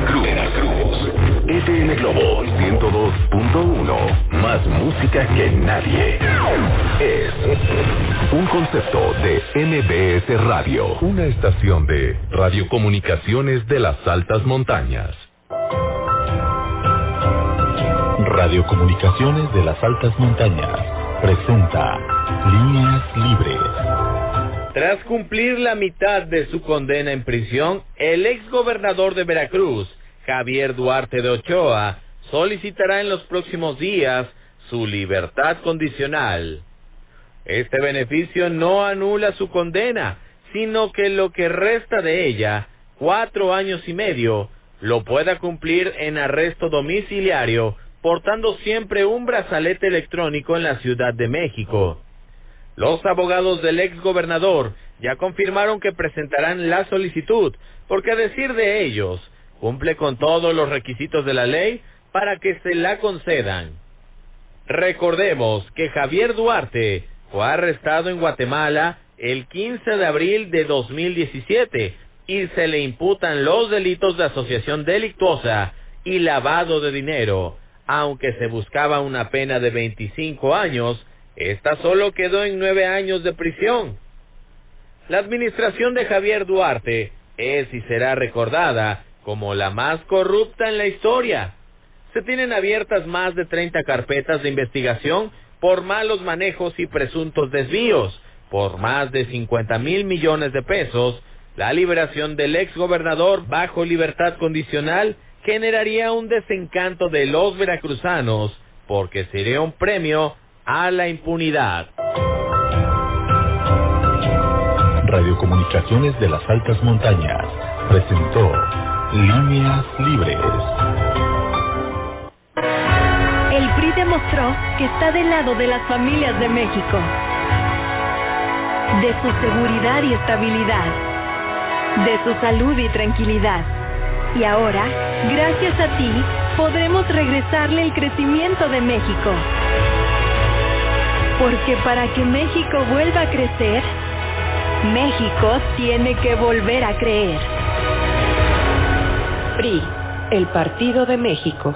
Veracruz. FM Globo 102.1. Más música que nadie. Es un concepto de MBS Radio. Una estación de radiocomunicaciones de las altas montañas. Radiocomunicaciones de las altas montañas presenta Líneas Libres. Tras cumplir la mitad de su condena en prisión, el exgobernador de Veracruz, Javier Duarte de Ochoa, solicitará en los próximos días su libertad condicional. Este beneficio no anula su condena, sino que lo que resta de ella, 4 años y medio, lo pueda cumplir en arresto domiciliario, portando siempre un brazalete electrónico en la Ciudad de México. Los abogados del exgobernador ya confirmaron que presentarán la solicitud, porque a decir de ellos, cumple con todos los requisitos de la ley para que se la concedan. Recordemos que Javier Duarte fue arrestado en Guatemala el 15 de abril de 2017 y se le imputan los delitos de asociación delictuosa y lavado de dinero. Aunque se buscaba una pena de 25 años, esta solo quedó en 9 años de prisión. La administración de Javier Duarte es y será recordada como la más corrupta en la historia. Se tienen abiertas más de 30 carpetas de investigación por malos manejos y presuntos desvíos. Por más de 50,000 millones de pesos, la liberación del exgobernador bajo libertad condicional generaría un desencanto de los veracruzanos, porque sería un premio a la impunidad. Radiocomunicaciones de las altas montañas presentó Líneas Libres. El PRI demostró que está del lado de las familias de México, de su seguridad y estabilidad, de su salud y tranquilidad. Y ahora, gracias a ti, podremos regresarle el crecimiento de México. Porque para que México vuelva a crecer, México tiene que volver a creer. PRI, el Partido de México.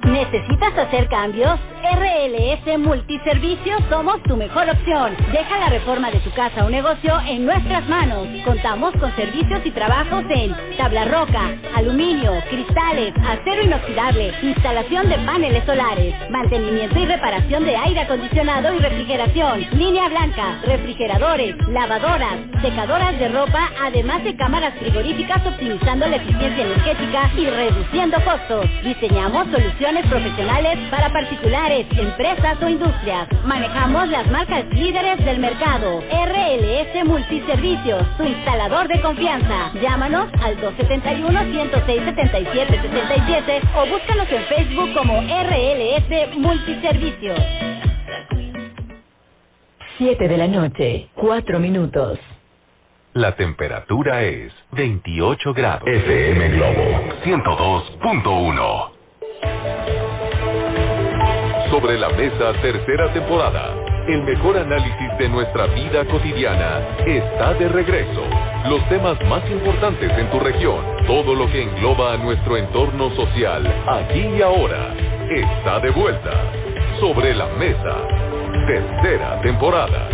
¿Necesitas hacer cambios? RLS Multiservicios somos tu mejor opción. Deja la reforma de tu casa o negocio en nuestras manos. Contamos con servicios y trabajos en tabla roca, aluminio, cristales, acero inoxidable, instalación de paneles solares, mantenimiento y reparación de aire acondicionado y refrigeración, línea blanca, refrigeradores, lavadoras, secadoras de ropa, además de cámaras frigoríficas, optimizando la eficiencia energética y reduciendo costos. Diseñamos soluciones profesionales para particulares, empresas o industrias. Manejamos las marcas líderes del mercado. RLS Multiservicios, tu instalador de confianza. Llámanos al 271-106-7777 o búscanos en Facebook como RLS Multiservicios. 7 de la noche, 4 minutos. La temperatura es 28 grados. FM Globo 102.1. Sobre la Mesa, tercera temporada. El mejor análisis de nuestra vida cotidiana está de regreso. Los temas más importantes en tu región, todo lo que engloba a nuestro entorno social, aquí y ahora, está de vuelta. Sobre la Mesa, tercera temporada.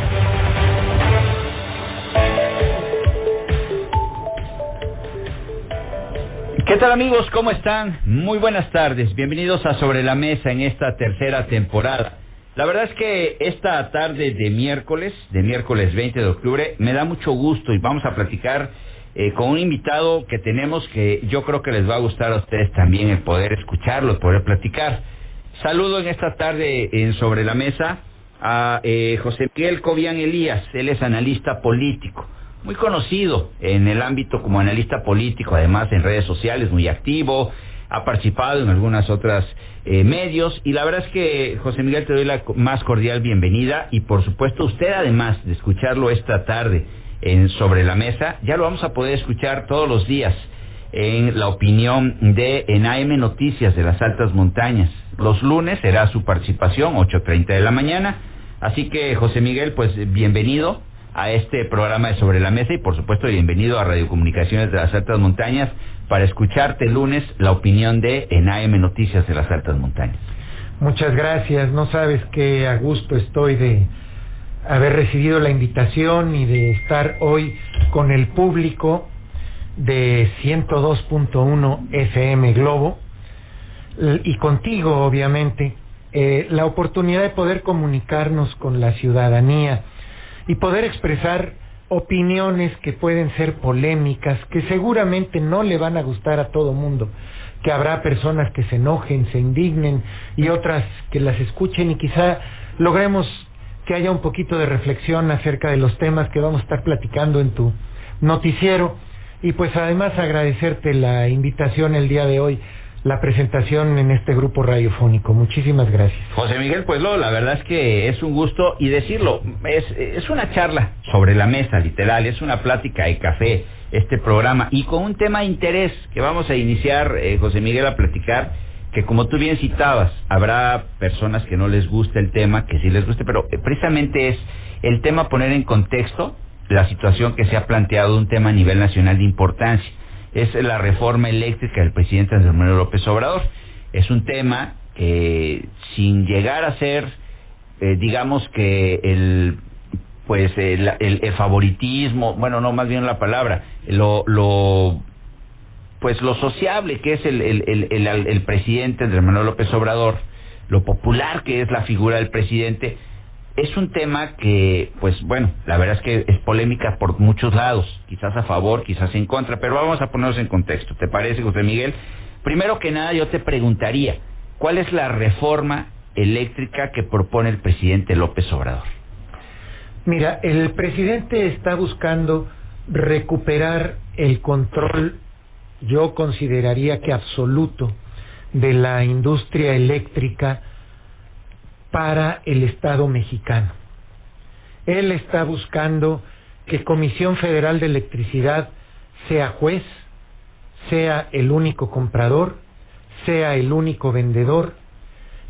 ¿Qué tal, amigos? ¿Cómo están? Muy buenas tardes. Bienvenidos a Sobre la Mesa en esta tercera temporada. La verdad es que esta tarde de miércoles 20 de octubre, me da mucho gusto y vamos a platicar con un invitado que tenemos que yo creo que les va a gustar a ustedes también el poder escucharlo, el poder platicar. Saludo en esta tarde en Sobre la Mesa a José Miguel Cobian Elías. Él es analista político, muy conocido en el ámbito como analista político, además en redes sociales, muy activo, ha participado en algunas otras medios, y la verdad es que, José Miguel, te doy la más cordial bienvenida, y por supuesto usted, además de escucharlo esta tarde en Sobre la Mesa, ya lo vamos a poder escuchar todos los días en la opinión en AM Noticias de las Altas Montañas. Los lunes será su participación, 8:30 de la mañana, así que, José Miguel, pues bienvenido a este programa de Sobre la Mesa y por supuesto bienvenido a Radio Comunicaciones de las Altas Montañas para escucharte el lunes la opinión de en AM Noticias de las Altas Montañas. Muchas gracias, no sabes qué a gusto estoy de haber recibido la invitación y de estar hoy con el público de 102.1 FM Globo y contigo obviamente, la oportunidad de poder comunicarnos con la ciudadanía y poder expresar opiniones que pueden ser polémicas, que seguramente no le van a gustar a todo mundo, que habrá personas que se enojen, se indignen y otras que las escuchen y quizá logremos que haya un poquito de reflexión acerca de los temas que vamos a estar platicando en tu noticiero. Y pues además agradecerte la invitación el día de hoy, la presentación en este grupo radiofónico. Muchísimas gracias. José Miguel Pueblo, la verdad es que es un gusto y decirlo, es una charla sobre la mesa, literal, es una plática de café este programa y con un tema de interés que vamos a iniciar, José Miguel, a platicar, que como tú bien citabas, habrá personas que no les guste el tema, que sí les guste, pero precisamente es el tema poner en contexto la situación que se ha planteado, un tema a nivel nacional de importancia. Es la reforma eléctrica del presidente Andrés Manuel López Obrador. Es un tema que sin llegar a ser, digamos que el favoritismo, bueno, no, más bien la palabra, lo sociable que es el presidente Andrés Manuel López Obrador, lo popular que es la figura del presidente, es un tema que, pues bueno, la verdad es que es polémica por muchos lados, quizás a favor, quizás en contra, pero vamos a ponernos en contexto. ¿Te parece, José Miguel? Primero que nada, yo te preguntaría, ¿cuál es la reforma eléctrica que propone el presidente López Obrador? Mira, el presidente está buscando recuperar el control, yo consideraría que absoluto, de la industria eléctrica para el Estado mexicano. Él está buscando que Comisión Federal de Electricidad sea juez, sea el único comprador, sea el único vendedor,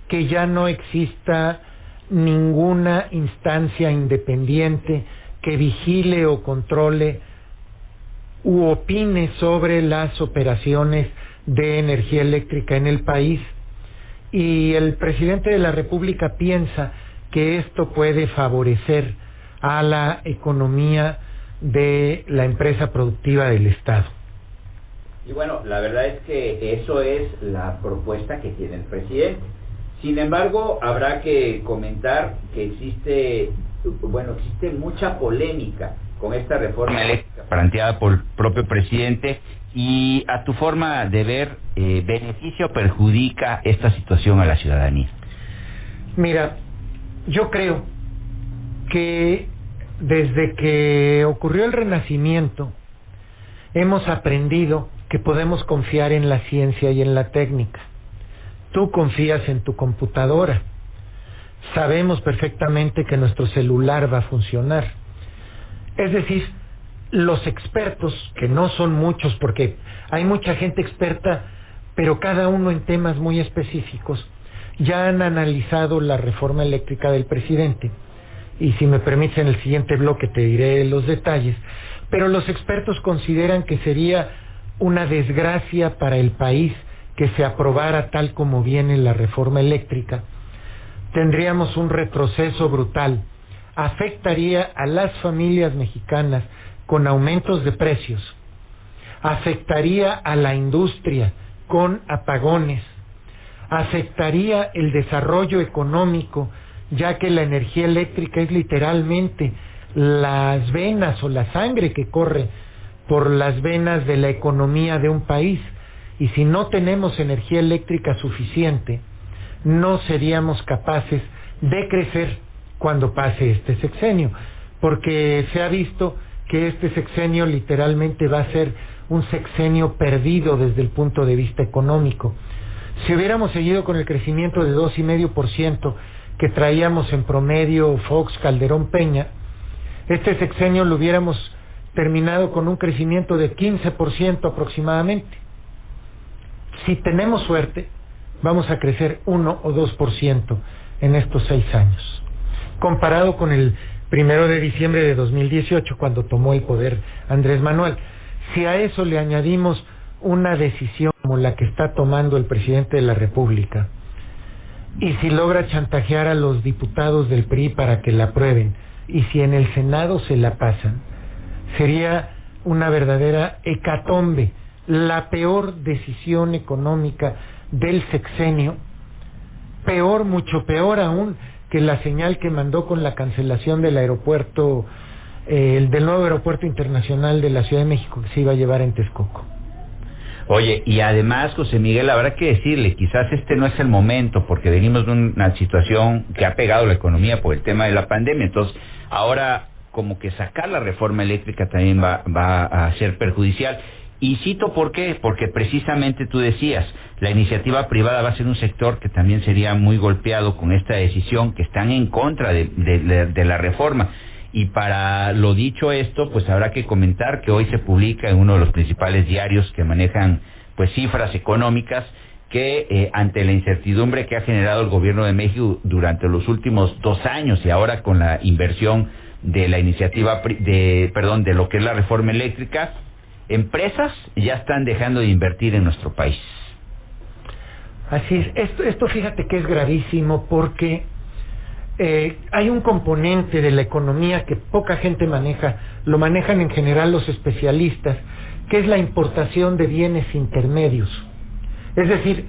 que ya no exista ninguna instancia independiente que vigile o controle u opine sobre las operaciones de energía eléctrica en el país. Y el presidente de la República piensa que esto puede favorecer a la economía de la empresa productiva del Estado. Y bueno, la verdad es que eso es la propuesta que tiene el presidente. Sin embargo, habrá que comentar que existe mucha polémica con esta reforma eléctrica planteada por el propio presidente. Y a tu forma de ver, ¿beneficia o perjudica esta situación a la ciudadanía? Mira, yo creo que desde que ocurrió el Renacimiento hemos aprendido que podemos confiar en la ciencia y en la técnica. Tú confías en tu computadora. Sabemos perfectamente que nuestro celular va a funcionar. Es decir, los expertos, que no son muchos porque hay mucha gente experta, pero cada uno en temas muy específicos, ya han analizado la reforma eléctrica del presidente. Y si me permites, en el siguiente bloque te diré los detalles. Pero los expertos consideran que sería una desgracia para el país que se aprobara tal como viene la reforma eléctrica. Tendríamos un retroceso brutal. Afectaría a las familias mexicanas con aumentos de precios, afectaría a la industria con apagones, afectaría el desarrollo económico, ya que la energía eléctrica es literalmente las venas o la sangre que corre por las venas de la economía de un país, y si no tenemos energía eléctrica suficiente, no seríamos capaces de crecer cuando pase este sexenio, porque se ha visto que este sexenio literalmente va a ser un sexenio perdido desde el punto de vista económico. Si hubiéramos seguido con el crecimiento de 2,5% que traíamos en promedio Fox, Calderón, Peña, este sexenio lo hubiéramos terminado con un crecimiento de 15% aproximadamente. Si tenemos suerte, vamos a crecer 1 o 2% en estos 6 años. Comparado con el 1 de diciembre de 2018, cuando tomó el poder Andrés Manuel. Si a eso le añadimos una decisión como la que está tomando el presidente de la República, y si logra chantajear a los diputados del PRI para que la aprueben, y si en el Senado se la pasan, sería una verdadera hecatombe, la peor decisión económica del sexenio, peor, mucho peor aún que la señal que mandó con la cancelación del aeropuerto, del nuevo aeropuerto internacional de la Ciudad de México que se iba a llevar en Texcoco. Oye, y además, José Miguel, habrá que decirle, quizás este no es el momento, porque venimos de una situación que ha pegado la economía por el tema de la pandemia, entonces ahora como que sacar la reforma eléctrica también va a ser perjudicial. Y cito por qué, porque precisamente tú decías, la iniciativa privada va a ser un sector que también sería muy golpeado con esta decisión, que están en contra de la reforma. Y para lo dicho esto, pues habrá que comentar que hoy se publica en uno de los principales diarios que manejan pues cifras económicas, que ante la incertidumbre que ha generado el gobierno de México durante los últimos 2 años y ahora con la inversión de la iniciativa de lo que es la reforma eléctrica, empresas ya están dejando de invertir en nuestro país. Así es. Esto fíjate que es gravísimo, porque hay un componente de la economía que poca gente maneja, lo manejan en general los especialistas, que es la importación de bienes intermedios. Es decir,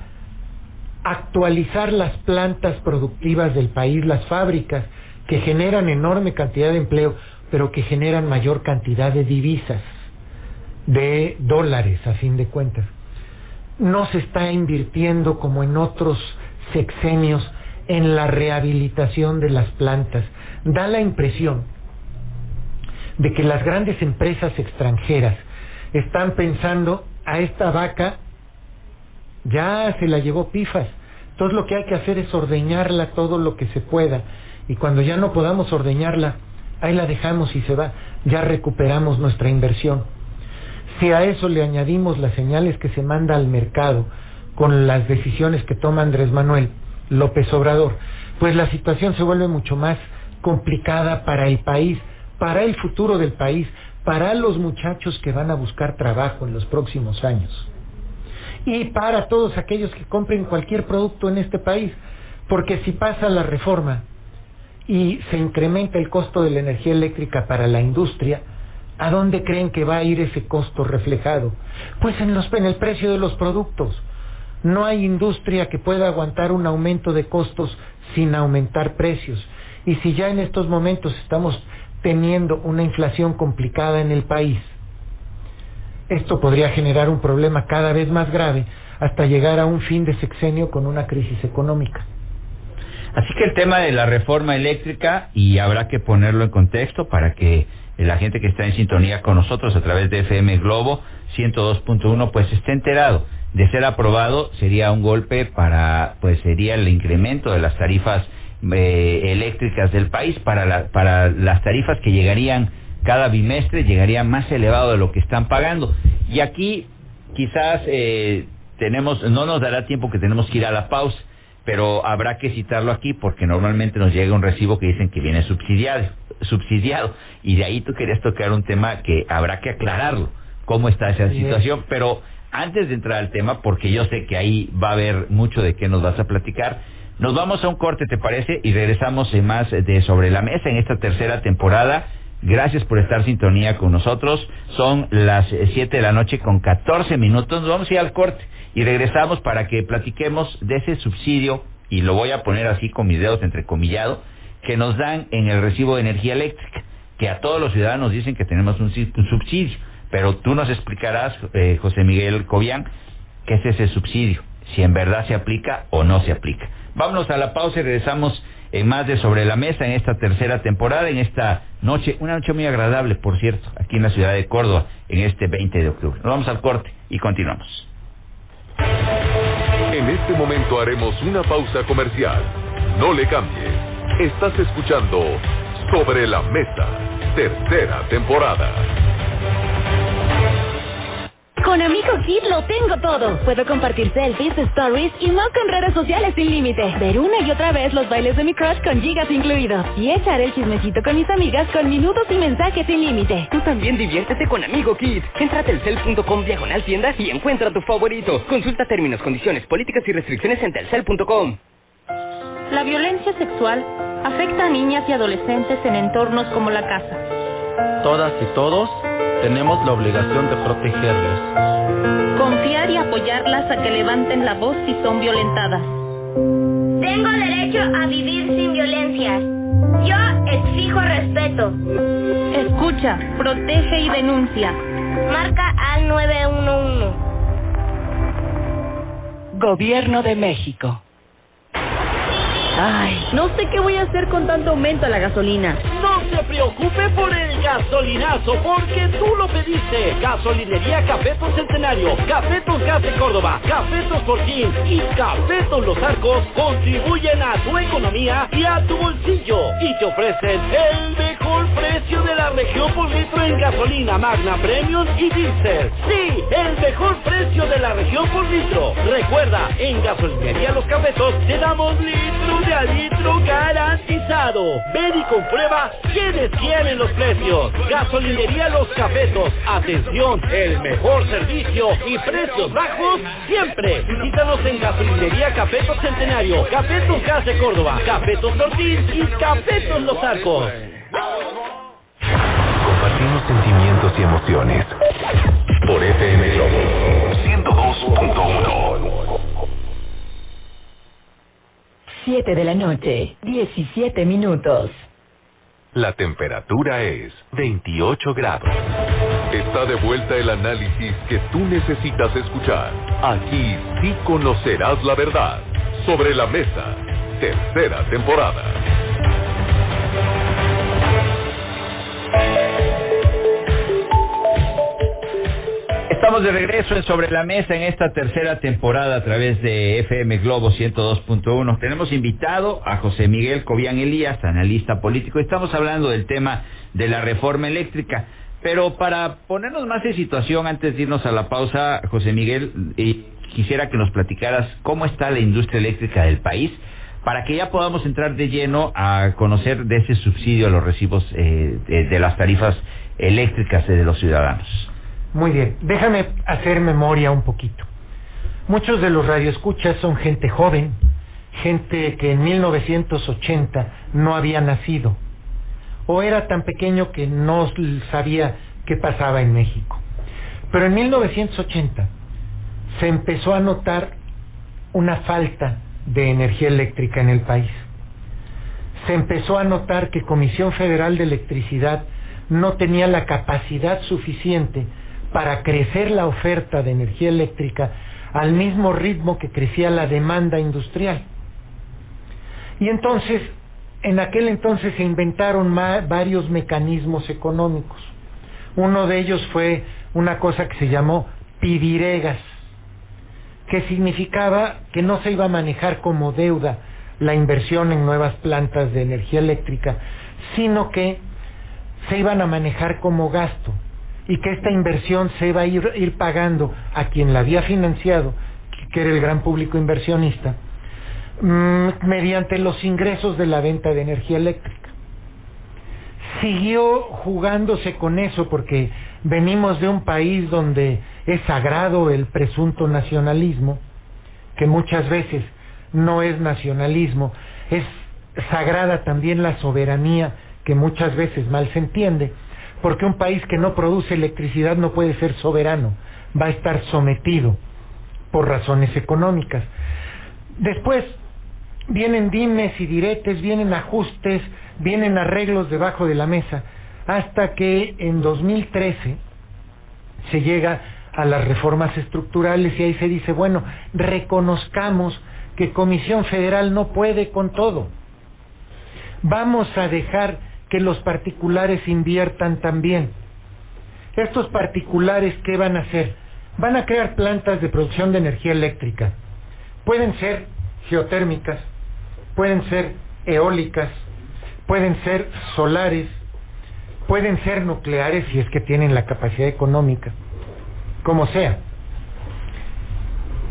actualizar las plantas productivas del país, las fábricas que generan enorme cantidad de empleo, pero que generan mayor cantidad de divisas, de dólares a fin de cuentas. No se está invirtiendo como en otros sexenios en la rehabilitación de las plantas. Da la impresión de que las grandes empresas extranjeras están pensando: a esta vaca ya se la llevó Pifas, entonces lo que hay que hacer es ordeñarla todo lo que se pueda, y cuando ya no podamos ordeñarla, ahí la dejamos y se va, ya recuperamos nuestra inversión. Si a eso le añadimos las señales que se manda al mercado con las decisiones que toma Andrés Manuel López Obrador, pues la situación se vuelve mucho más complicada para el país, para el futuro del país, para los muchachos que van a buscar trabajo en los próximos años, y para todos aquellos que compren cualquier producto en este país, porque si pasa la reforma y se incrementa el costo de la energía eléctrica para la industria, ¿a dónde creen que va a ir ese costo reflejado? Pues en el precio de los productos. No hay industria que pueda aguantar un aumento de costos sin aumentar precios. Y si ya en estos momentos estamos teniendo una inflación complicada en el país, esto podría generar un problema cada vez más grave hasta llegar a un fin de sexenio con una crisis económica. Así que el tema de la reforma eléctrica, y habrá que ponerlo en contexto para que la gente que está en sintonía con nosotros a través de FM Globo 102.1 pues esté enterado. De ser aprobado, sería un golpe sería el incremento de las tarifas eléctricas del país, para las tarifas que llegarían cada bimestre, llegarían más elevado de lo que están pagando. Y aquí quizás no nos dará tiempo, que tenemos que ir a la pausa, pero habrá que citarlo aquí porque normalmente nos llega un recibo que dicen que viene subsidiado, y de ahí tú querías tocar un tema que habrá que aclararlo, cómo está esa situación. Pero antes de entrar al tema, porque yo sé que ahí va a haber mucho de qué nos vas a platicar, nos vamos a un corte, ¿te parece? Y regresamos en más de Sobre la Mesa en esta tercera temporada. Gracias por estar en sintonía con nosotros. Son las 7 de la noche con 14 minutos. Nos vamos a ir al corte y regresamos para que platiquemos de ese subsidio, y lo voy a poner así con mis dedos entrecomillado, que nos dan en el recibo de energía eléctrica, que a todos los ciudadanos dicen que tenemos un subsidio, pero tú nos explicarás, José Miguel Cobian, qué es ese subsidio, si en verdad se aplica o no se aplica. Vámonos a la pausa y regresamos en más de Sobre la Mesa en esta tercera temporada, en esta noche, una noche muy agradable, por cierto, aquí en la ciudad de Córdoba, en este 20 de octubre. Nos vamos al corte y continuamos. En este momento haremos una pausa comercial. No le cambies. Estás escuchando Sobre la Mesa, tercera temporada. Con Amigo Kid lo tengo todo. Puedo compartir selfies, stories y más con redes sociales sin límite. Ver una y otra vez los bailes de mi crush con gigas incluidos. Y echar el chismecito con mis amigas con minutos y mensajes sin límite. Tú también diviértete con Amigo Kid. Entra a telcel.com/tiendas y encuentra tu favorito. Consulta términos, condiciones, políticas y restricciones en telcel.com. La violencia sexual afecta a niñas y adolescentes en entornos como la casa. Todas y todos tenemos la obligación de protegerles. Confiar y apoyarlas a que levanten la voz si son violentadas. Tengo derecho a vivir sin violencias. Yo exijo respeto. Escucha, protege y denuncia. Marca al 911. Gobierno de México. Ay, no sé qué voy a hacer con tanto aumento a la gasolina. No se preocupe por el gasolinazo, porque tú lo pediste. Gasolinería Cafetos Centenario, Cafetos Gas de Córdoba, Cafetos Fortín y Cafetos Los Arcos contribuyen a tu economía y a tu bolsillo y te ofrecen el mejor precio de la región por litro en gasolina Magna Premium y Diesel. Sí, el mejor precio de la región por litro. Recuerda, en Gasolinería Los Cafetos te damos litro de a litro garantizado. Ven y comprueba quiénes tienen los precios. Gasolinería Los Cafetos. Atención, el mejor servicio y precios bajos siempre. Visítanos en Gasolinería Cafetos Centenario, Cafetos Gas de Córdoba, Cafetos Ortiz y Cafetos Los Arcos. Compartimos sentimientos y emociones. Por FM Globo 102.1. 7 de la noche, 17 minutos. La temperatura es 28 grados. Está de vuelta el análisis que tú necesitas escuchar. Aquí sí conocerás la verdad. Sobre la mesa, tercera temporada. Estamos de regreso en Sobre la Mesa en esta tercera temporada a través de FM Globo 102.1. Tenemos invitado a José Miguel Cobian Elías, analista político. Estamos hablando del tema de la reforma eléctrica. Pero para ponernos más en situación, antes de irnos a la pausa, José Miguel, quisiera que nos platicaras cómo está la industria eléctrica del país, para que ya podamos entrar de lleno a conocer de ese subsidio a los recibos de las tarifas eléctricas de los ciudadanos. Muy bien, déjame hacer memoria un poquito. Muchos de los radioescuchas son gente joven, gente que en 1980 no había nacido, o era tan pequeño que no sabía qué pasaba en México. Pero en 1980 se empezó a notar una falta de energía eléctrica en el país. Se empezó a notar que Comisión Federal de Electricidad no tenía la capacidad suficiente para crecer la oferta de energía eléctrica al mismo ritmo que crecía la demanda industrial. Y entonces, en aquel entonces se inventaron varios mecanismos económicos. Uno de ellos fue una cosa que se llamó pidiregas, que significaba que no se iba a manejar como deuda la inversión en nuevas plantas de energía eléctrica, sino que se iban a manejar como gasto, y que esta inversión se iba a ir pagando a quien la había financiado, que era el gran público inversionista, mediante los ingresos de la venta de energía eléctrica. Siguió jugándose con eso porque venimos de un país donde es sagrado el presunto nacionalismo, que muchas veces no es nacionalismo, es sagrada también la soberanía, que muchas veces mal se entiende, porque un país que no produce electricidad no puede ser soberano, va a estar sometido por razones económicas. Después vienen dimes y diretes, vienen ajustes, vienen arreglos debajo de la mesa, hasta que en 2013 se llega a las reformas estructurales y ahí se dice, bueno, reconozcamos que Comisión Federal no puede con todo. Vamos a dejar que los particulares inviertan también. Estos particulares, ¿qué van a hacer? Van a crear plantas de producción de energía eléctrica. Pueden ser geotérmicas, pueden ser eólicas, pueden ser solares, pueden ser nucleares si es que tienen la capacidad económica, como sea.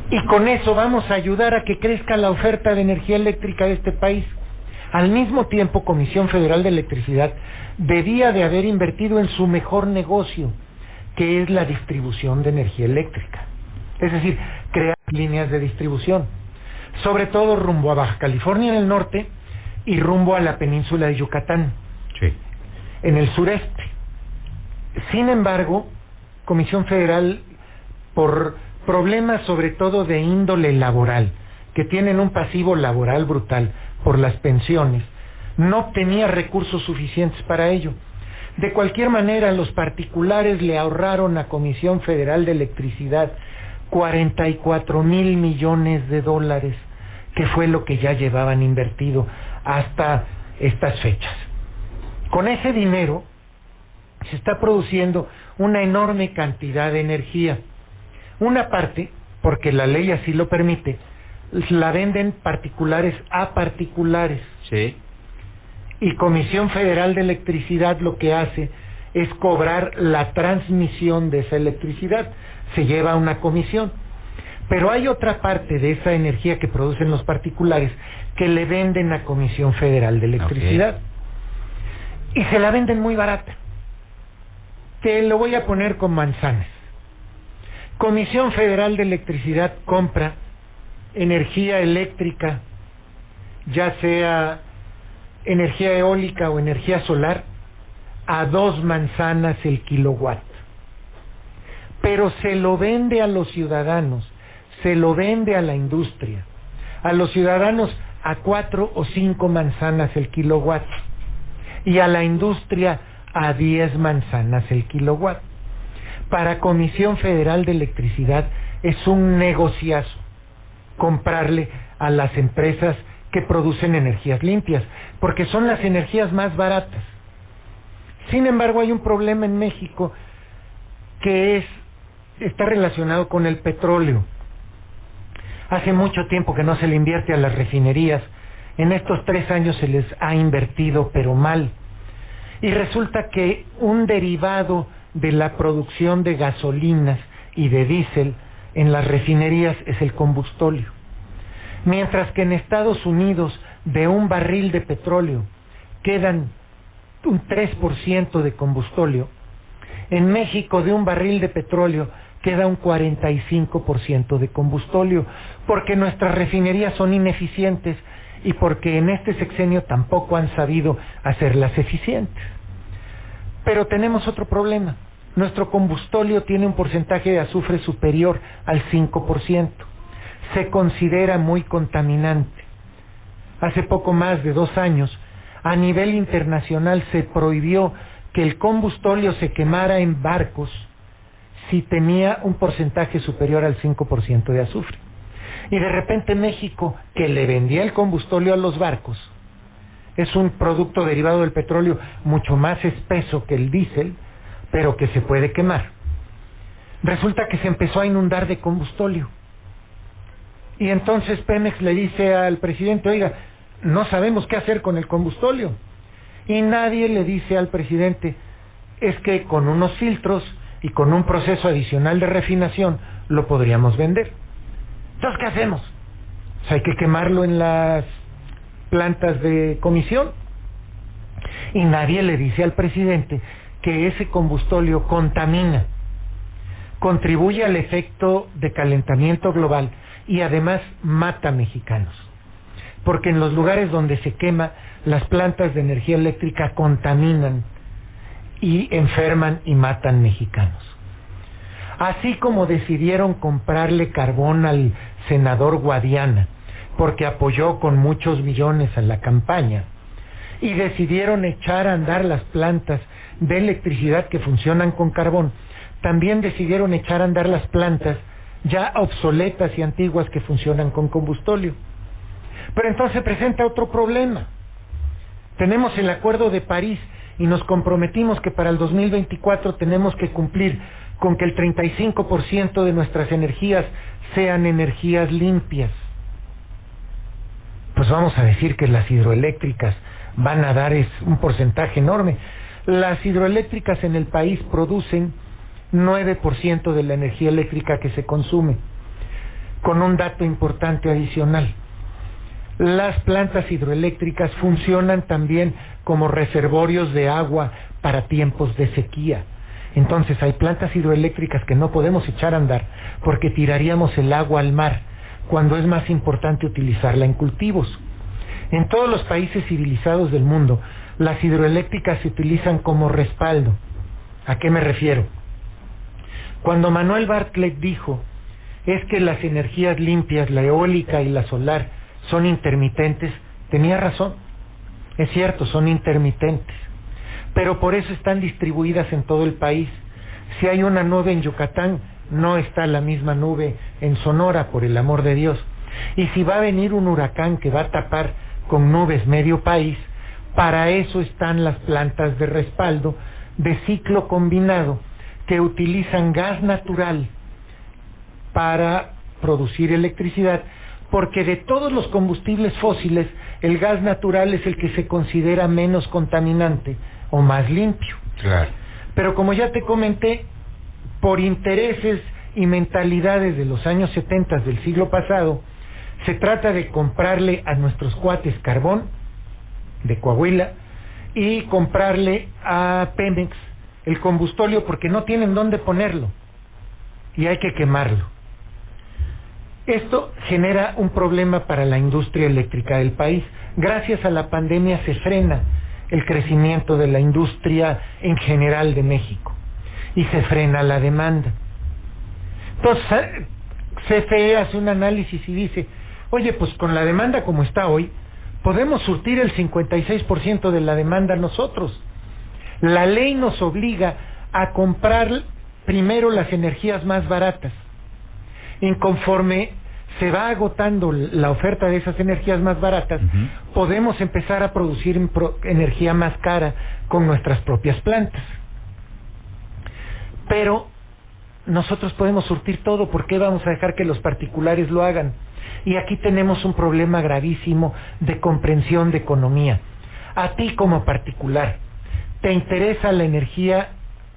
Y con eso vamos a ayudar a que crezca la oferta de energía eléctrica de este país. Al mismo tiempo, Comisión Federal de Electricidad debía de haber invertido en su mejor negocio, que es la distribución de energía eléctrica. Es decir, crear líneas de distribución, sobre todo rumbo a Baja California en el norte y rumbo a la península de Yucatán, sí, en el sureste. Sin embargo, Comisión Federal, por problemas sobre todo de índole laboral, que tienen un pasivo laboral brutal por las pensiones, no obtenía recursos suficientes para ello. De cualquier manera, los particulares le ahorraron a Comisión Federal de Electricidad 44,000 millones de dólares, que fue lo que ya llevaban invertido hasta estas fechas. Con ese dinero se está produciendo una enorme cantidad de energía. Una parte, porque la ley así lo permite, la venden particulares a particulares. Sí. Y Comisión Federal de Electricidad lo que hace es cobrar la transmisión de esa electricidad. Se lleva a una comisión. Pero hay otra parte de esa energía que producen los particulares que le venden a Comisión Federal de Electricidad. Okay. Y se la venden muy barata. Te lo voy a poner con manzanas. Comisión Federal de Electricidad compra energía eléctrica, ya sea energía eólica o energía solar, a 2 manzanas el kilowatt. Pero se lo vende a los ciudadanos, se lo vende a la industria, a los ciudadanos a 4 o 5 manzanas el kilowatt, y a la industria a 10 manzanas el kilowatt. Para Comisión Federal de Electricidad es un negociazo comprarle a las empresas que producen energías limpias, porque son las energías más baratas. Sin embargo, hay un problema en México que está relacionado con el petróleo. Hace mucho tiempo que no se le invierte a las refinerías. En estos 3 años se les ha invertido, pero mal. Y resulta que un derivado de la producción de gasolinas y de diésel en las refinerías es el combustóleo. Mientras que en Estados Unidos de un barril de petróleo quedan un 3% de combustóleo, en México de un barril de petróleo queda un 45% de combustóleo, porque nuestras refinerías son ineficientes y porque en este sexenio tampoco han sabido hacerlas eficientes. Pero tenemos otro problema. Nuestro combustóleo tiene un porcentaje de azufre superior al 5%. Se considera muy contaminante. Hace poco más de 2 años, a nivel internacional se prohibió que el combustóleo se quemara en barcos si tenía un porcentaje superior al 5% de azufre. Y de repente México, que le vendía el combustóleo a los barcos, es un producto derivado del petróleo mucho más espeso que el diésel, pero que se puede quemar. Resulta que se empezó a inundar de combustóleo. Y entonces Pemex le dice al presidente, oiga, no sabemos qué hacer con el combustóleo. Y nadie le dice al presidente, es que con unos filtros y con un proceso adicional de refinación lo podríamos vender. Entonces, ¿qué hacemos? Pues hay que quemarlo en las plantas de comisión. Y nadie le dice al presidente que ese combustóleo contamina, contribuye al efecto de calentamiento global y además mata mexicanos. Porque en los lugares donde se quema, las plantas de energía eléctrica contaminan y enferman y matan mexicanos. Así como decidieron comprarle carbón al senador Guadiana, porque apoyó con muchos millones a la campaña, y decidieron echar a andar las plantas de electricidad que funcionan con carbón, también decidieron echar a andar las plantas ya obsoletas y antiguas que funcionan con combustóleo. Pero entonces se presenta otro problema. Tenemos el Acuerdo de París y nos comprometimos que para el 2024 tenemos que cumplir con que el 35% de nuestras energías sean energías limpias. Pues vamos a decir que las hidroeléctricas van a dar un porcentaje enorme. Las hidroeléctricas en el país producen 9% de la energía eléctrica que se consume. con un dato importante adicional. Las plantas hidroeléctricas funcionan también como reservorios de agua para tiempos de sequía. Entonces hay plantas hidroeléctricas que no podemos echar a andar porque tiraríamos el agua al mar, cuando es más importante utilizarla en cultivos. En todos los países civilizados del mundo, las hidroeléctricas se utilizan como respaldo. ¿A qué me refiero? Cuando Manuel Bartlett dijo, es que las energías limpias, la eólica y la solar, son intermitentes, tenía razón. Es cierto, son intermitentes, pero por eso están distribuidas en todo el país. Si hay una nube en Yucatán, no está la misma nube en Sonora, por el amor de Dios. Y si va a venir un huracán que va a tapar con nubes medio país, para eso están las plantas de respaldo de ciclo combinado, que utilizan gas natural para producir electricidad, porque de todos los combustibles fósiles, el gas natural es el que se considera menos contaminante o más limpio. Claro. Pero como ya te comenté, por intereses y mentalidades de los años 70 del siglo pasado, se trata de comprarle a nuestros cuates carbón de Coahuila y comprarle a Pemex el combustóleo porque no tienen dónde ponerlo y hay que quemarlo. Esto genera un problema para la industria eléctrica del país. Gracias a la pandemia se frena el crecimiento de la industria en general de México y se frena la demanda. Entonces, CFE hace un análisis y dice, oye, pues con la demanda como está hoy, podemos surtir el 56% de la demanda nosotros. La ley nos obliga a comprar primero las energías más baratas. Y conforme se va agotando la oferta de esas energías más baratas, podemos empezar a producir energía más cara con nuestras propias plantas. Pero nosotros podemos surtir todo, ¿por qué vamos a dejar que los particulares lo hagan? Y aquí tenemos un problema gravísimo de comprensión de economía. A ti como particular, ¿te interesa la energía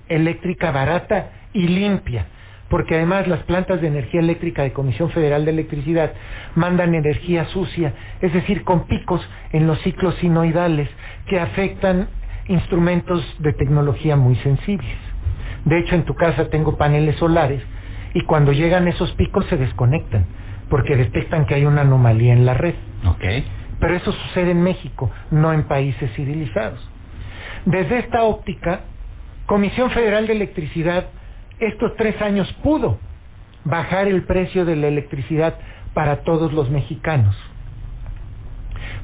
eléctrica barata y limpia? Porque además las plantas de energía eléctrica de Comisión Federal de Electricidad mandan energía sucia, es decir, con picos en los ciclos sinoidales que afectan instrumentos de tecnología muy sensibles. De hecho, en tu casa tengo paneles solares y cuando llegan esos picos se desconectan porque detectan que hay una anomalía en la red. Okay. Pero eso sucede en México, no en países civilizados. Desde esta óptica, Comisión Federal de Electricidad estos 3 años pudo bajar el precio de la electricidad para todos los mexicanos,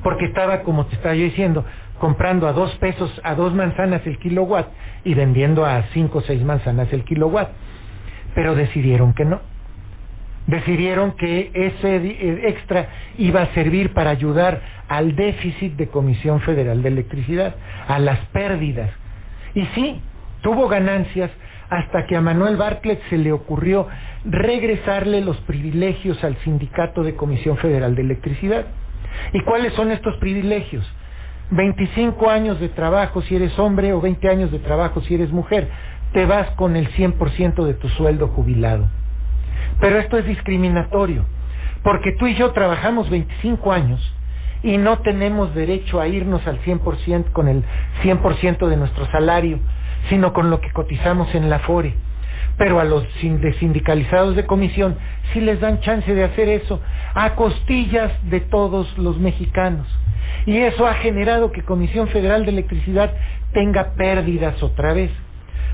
porque estaba, como te estaba yo diciendo, comprando a 2 pesos, a 2 manzanas el kilowatt y vendiendo a 5 o 6 manzanas el kilowatt. Pero decidieron que no. Decidieron que ese extra iba a servir para ayudar al déficit de Comisión Federal de Electricidad, a las pérdidas. Y sí, tuvo ganancias hasta que a Manuel Bartlett se le ocurrió regresarle los privilegios al sindicato de Comisión Federal de Electricidad. ¿Y cuáles son estos privilegios? 25 años de trabajo si eres hombre o 20 años de trabajo si eres mujer, te vas con el 100% de tu sueldo jubilado. Pero esto es discriminatorio, porque tú y yo trabajamos 25 años y no tenemos derecho a irnos al 100% con el 100% de nuestro salario, sino con lo que cotizamos en la Afore. Pero a los sindicalizados de comisión sí les dan chance de hacer eso a costillas de todos los mexicanos. Y eso ha generado que Comisión Federal de Electricidad tenga pérdidas otra vez.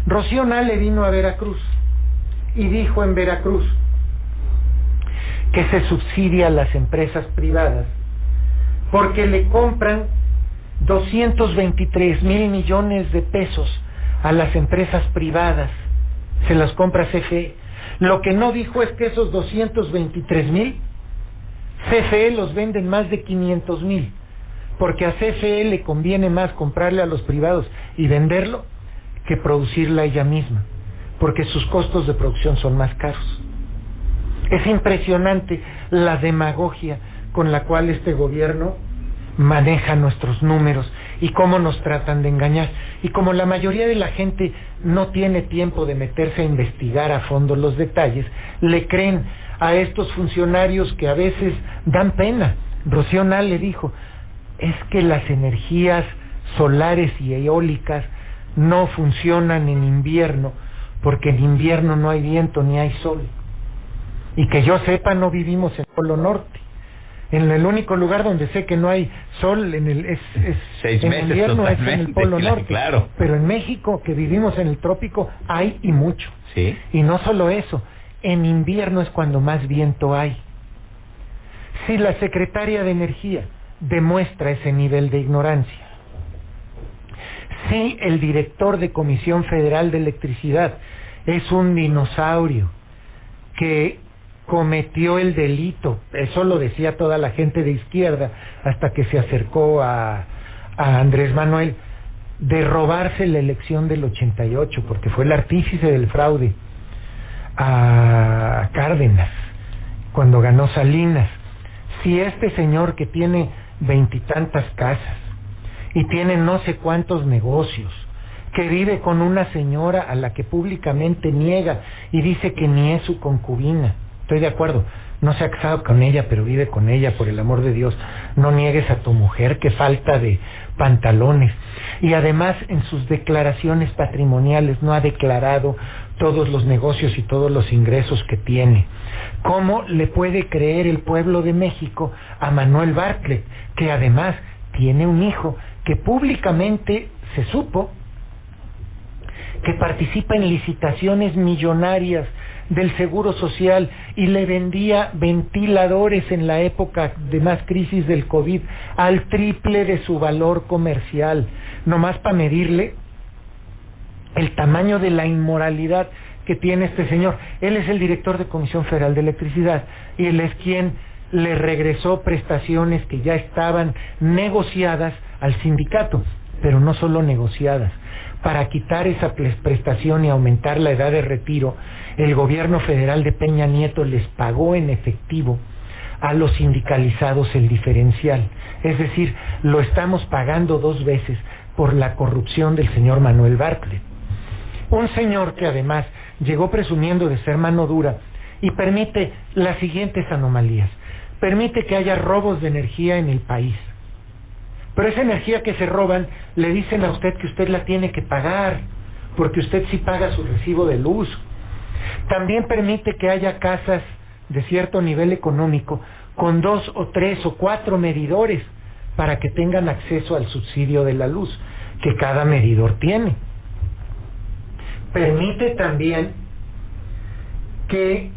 Rocío Nale vino a Veracruz y dijo en Veracruz que se subsidia a las empresas privadas porque le compran 223,000 millones de pesos a las empresas privadas, se las compra CFE. Lo que no dijo es que esos 223,000 CFE los venden más de 500,000, porque a CFE le conviene más comprarle a los privados y venderlo que producirla ella misma, porque sus costos de producción son más caros. Es impresionante la demagogia con la cual este gobierno maneja nuestros números y cómo nos tratan de engañar. Y como la mayoría de la gente no tiene tiempo de meterse a investigar a fondo los detalles, le creen a estos funcionarios que a veces dan pena. Rocío Nale le dijo, es que las energías solares y eólicas no funcionan en invierno, porque en invierno no hay viento ni hay sol. Y que yo sepa, no vivimos en el Polo Norte. En el único lugar donde sé que no hay sol en invierno es en el Polo Norte. Claro. Pero en México, que vivimos en el trópico, hay y mucho. Sí. Y no solo eso, en invierno es cuando más viento hay. Si la secretaria de Energía demuestra ese nivel de ignorancia, si el director de Comisión Federal de Electricidad es un dinosaurio que cometió el delito, eso lo decía toda la gente de izquierda hasta que se acercó a Andrés Manuel, de robarse la elección del 88, porque fue el artífice del fraude a Cárdenas cuando ganó Salinas. Si este señor, que tiene 20 y tantas casas y tiene no sé cuántos negocios, que vive con una señora a la que públicamente niega y dice que ni es su concubina, estoy de acuerdo, no se ha casado con ella, pero vive con ella, por el amor de Dios, no niegues a tu mujer, qué falta de pantalones. Y además en sus declaraciones patrimoniales no ha declarado todos los negocios y todos los ingresos que tiene. ¿Cómo le puede creer el pueblo de México a Manuel Bartlett, que además tiene un hijo que públicamente se supo que participa en licitaciones millonarias del Seguro Social y le vendía ventiladores en la época de más crisis del COVID al triple de su valor comercial, nomás para medirle el tamaño de la inmoralidad que tiene este señor? Él es el director de Comisión Federal de Electricidad y él es quien le regresó prestaciones que ya estaban negociadas al sindicato, pero no solo negociadas. Para quitar esa prestación y aumentar la edad de retiro, el gobierno federal de Peña Nieto les pagó en efectivo a los sindicalizados el diferencial. Es decir, lo estamos pagando 2 veces por la corrupción del señor Manuel Bartlett. Un señor que además llegó presumiendo de ser mano dura y permite las siguientes anomalías. Permite que haya robos de energía en el país. Pero esa energía que se roban, le dicen a usted que usted la tiene que pagar, porque usted sí paga su recibo de luz. También permite que haya casas de cierto nivel económico con 2 o 3 o 4 medidores para que tengan acceso al subsidio de la luz que cada medidor tiene. Permite también que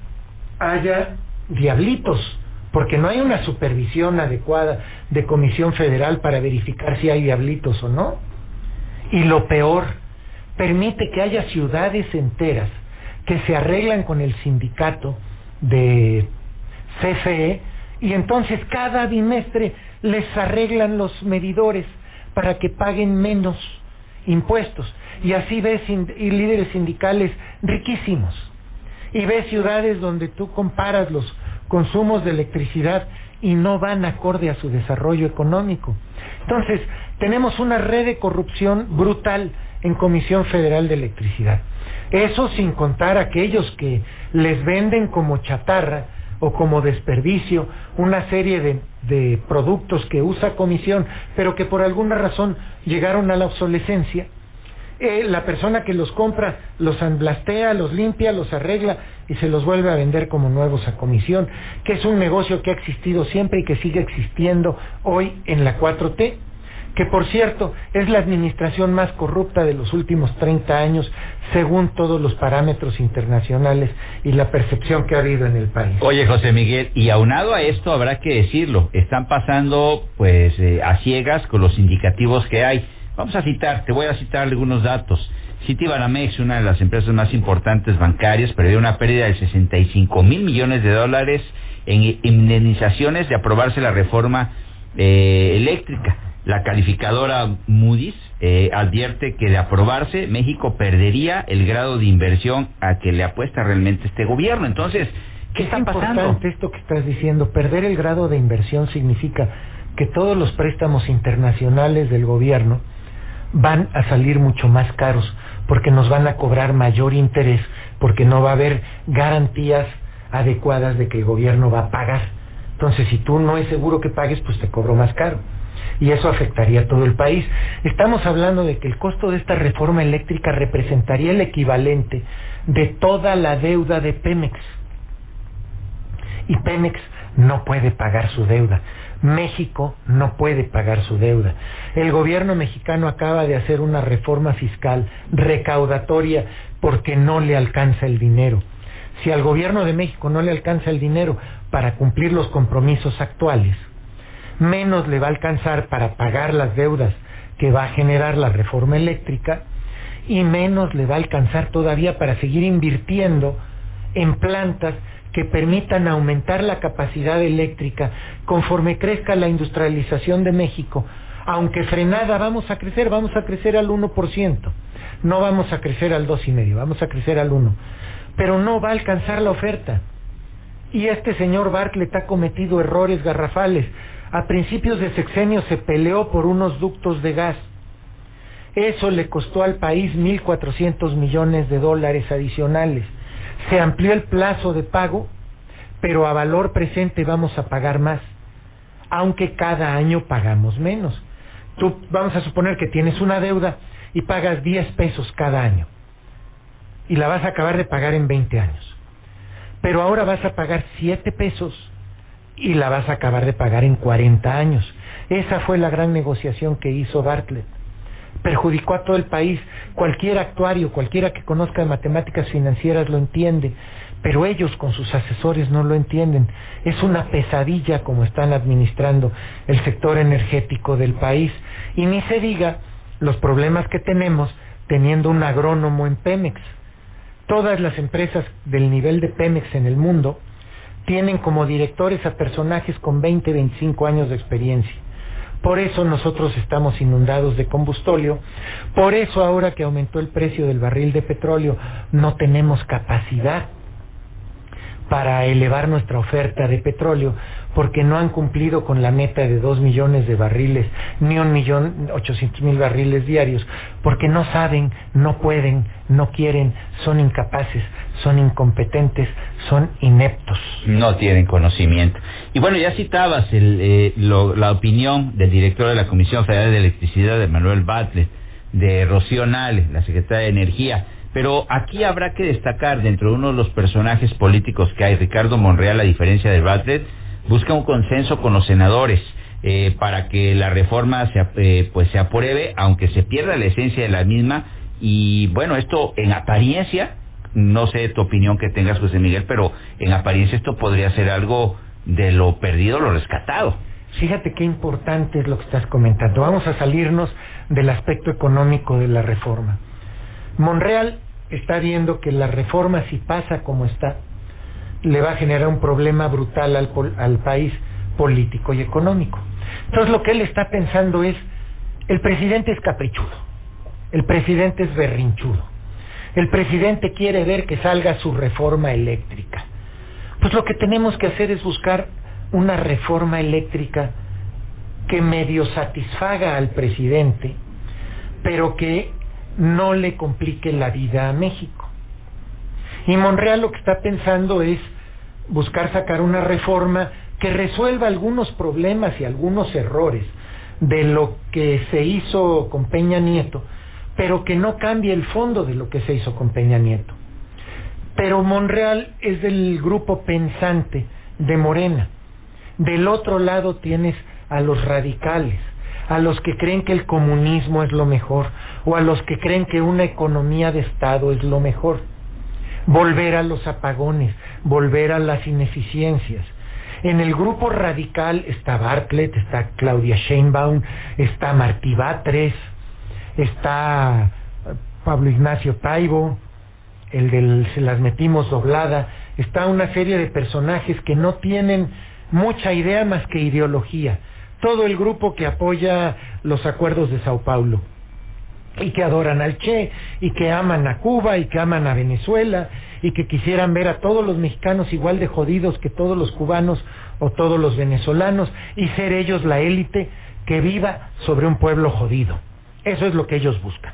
haya diablitos, porque no hay una supervisión adecuada de Comisión Federal para verificar si hay diablitos o no. Y lo peor, permite que haya ciudades enteras que se arreglan con el sindicato de CFE y entonces cada bimestre les arreglan los medidores para que paguen menos impuestos. Y así ves líderes sindicales riquísimos. Y ves ciudades donde tú comparas los consumos de electricidad y no van acorde a su desarrollo económico. Entonces, tenemos una red de corrupción brutal en Comisión Federal de Electricidad. Eso sin contar aquellos que les venden como chatarra o como desperdicio una serie de productos que usa Comisión, pero que por alguna razón llegaron a la obsolescencia. La persona que los compra los amblastea, los limpia, los arregla y se los vuelve a vender como nuevos a Comisión, que es un negocio que ha existido siempre y que sigue existiendo hoy en la 4T, que por cierto es la administración más corrupta de los últimos 30 años según todos los parámetros internacionales y la percepción que ha habido en el país. Oye, José Miguel, y aunado a esto habrá que decirlo, están pasando pues a ciegas con los indicativos que hay. Te voy a citar algunos datos. Citibanamex, una de las empresas más importantes bancarias, perdió una pérdida de 65,000 millones de dólares en indemnizaciones de aprobarse la reforma eléctrica. La calificadora Moody's advierte que de aprobarse, México perdería el grado de inversión a que le apuesta realmente este gobierno. Entonces, ¿qué está pasando? Es importante esto que estás diciendo. Perder el grado de inversión significa que todos los préstamos internacionales del gobierno van a salir mucho más caros, porque nos van a cobrar mayor interés, porque no va a haber garantías adecuadas de que el gobierno va a pagar. Entonces, si tú no es seguro que pagues, pues te cobro más caro. Y eso afectaría a todo el país. Estamos hablando de que el costo de esta reforma eléctrica representaría el equivalente de toda la deuda de Pemex. Y Pemex no puede pagar su deuda. México no puede pagar su deuda. El gobierno mexicano acaba de hacer una reforma fiscal recaudatoria porque no le alcanza el dinero. Si al gobierno de México no le alcanza el dinero para cumplir los compromisos actuales, menos le va a alcanzar para pagar las deudas que va a generar la reforma eléctrica, y menos le va a alcanzar todavía para seguir invirtiendo en plantas que permitan aumentar la capacidad eléctrica conforme crezca la industrialización de México. Aunque frenada vamos a crecer al 1%, no vamos a crecer al 2,5%, vamos a crecer al 1%, pero no va a alcanzar la oferta. Y este señor Bartlett ha cometido errores garrafales. A principios de sexenio se peleó por unos ductos de gas. Eso le costó al país $1,400 millones adicionales. Se amplió el plazo de pago, pero a valor presente vamos a pagar más, aunque cada año pagamos menos. Tú, vamos a suponer que tienes una deuda y pagas 10 pesos cada año, y la vas a acabar de pagar en 20 años. Pero ahora vas a pagar 7 pesos y la vas a acabar de pagar en 40 años. Esa fue la gran negociación que hizo Bartlett. Perjudicó a todo el país. Cualquier actuario, cualquiera que conozca de matemáticas financieras lo entiende, pero ellos con sus asesores no lo entienden. Es una pesadilla como están administrando el sector energético del país. Y ni se diga los problemas que tenemos teniendo un agrónomo en Pemex. Todas las empresas del nivel de Pemex en el mundo tienen como directores a personajes con 20, 25 años de experiencia. Por eso nosotros estamos inundados de combustóleo. Por eso ahora que aumentó el precio del barril de petróleo, no tenemos capacidad para elevar nuestra oferta de petróleo, porque no han cumplido con la meta de 2 millones de barriles, ni 1.800.000 barriles diarios, porque no saben, no pueden, no quieren, son incapaces, son incompetentes, son ineptos. No tienen conocimiento. Y bueno, ya citabas la opinión del director de la Comisión Federal de Electricidad, de Manuel Bartlett, de Rocío Nale, la secretaria de Energía. Pero aquí habrá que destacar, dentro de uno de los personajes políticos que hay, Ricardo Monreal, a diferencia de Bartlett, busca un consenso con los senadores para que la reforma se apruebe, aunque se pierda la esencia de la misma. Y bueno, esto en apariencia, no sé tu opinión que tengas, José Miguel, pero en apariencia esto podría ser algo de lo perdido, lo rescatado. Fíjate qué importante es lo que estás comentando. Vamos a salirnos del aspecto económico de la reforma. Monreal está viendo que la reforma, si pasa como está, le va a generar un problema brutal al país político y económico. Entonces lo que él está pensando es, el presidente es caprichudo, el presidente es berrinchudo, el presidente quiere ver que salga su reforma eléctrica. Pues lo que tenemos que hacer es buscar una reforma eléctrica que medio satisfaga al presidente, pero que no le complique la vida a México. Y Monreal lo que está pensando es buscar sacar una reforma que resuelva algunos problemas y algunos errores de lo que se hizo con Peña Nieto, pero que no cambie el fondo de lo que se hizo con Peña Nieto. Pero Monreal es del grupo pensante de Morena. Del otro lado tienes a los radicales, a los que creen que el comunismo es lo mejor, o a los que creen que una economía de Estado es lo mejor. Volver a los apagones, volver a las ineficiencias. En el grupo radical está Bartlett, está Claudia Sheinbaum, está Martí Batres, está Pablo Ignacio Taibo, el del Se las metimos doblada, está una serie de personajes que no tienen mucha idea más que ideología. Todo el grupo que apoya los acuerdos de Sao Paulo, y que adoran al Che, y que aman a Cuba, y que aman a Venezuela, y que quisieran ver a todos los mexicanos igual de jodidos que todos los cubanos o todos los venezolanos, y ser ellos la élite que viva sobre un pueblo jodido. Eso es lo que ellos buscan.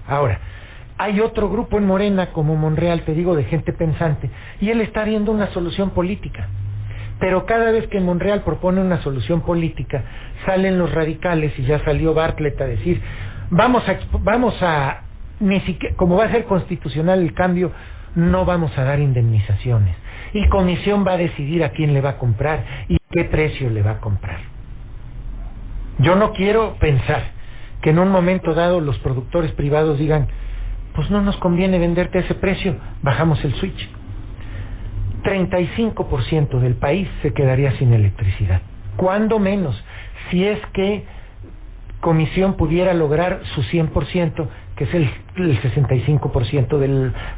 Ahora, hay otro grupo en Morena, como Monreal, te digo, de gente pensante, y él está viendo una solución política. Pero cada vez que Monreal propone una solución política, salen los radicales, y ya salió Bartlett a decir, vamos a ni siquiera, como va a ser constitucional el cambio, no vamos a dar indemnizaciones. Y comisión va a decidir a quién le va a comprar y qué precio le va a comprar. Yo no quiero pensar que en un momento dado los productores privados digan, pues no nos conviene venderte a ese precio, bajamos el switch. 35% del país se quedaría sin electricidad. ¿Cuándo menos? Si es que Comisión pudiera lograr su 100%, que es el 65%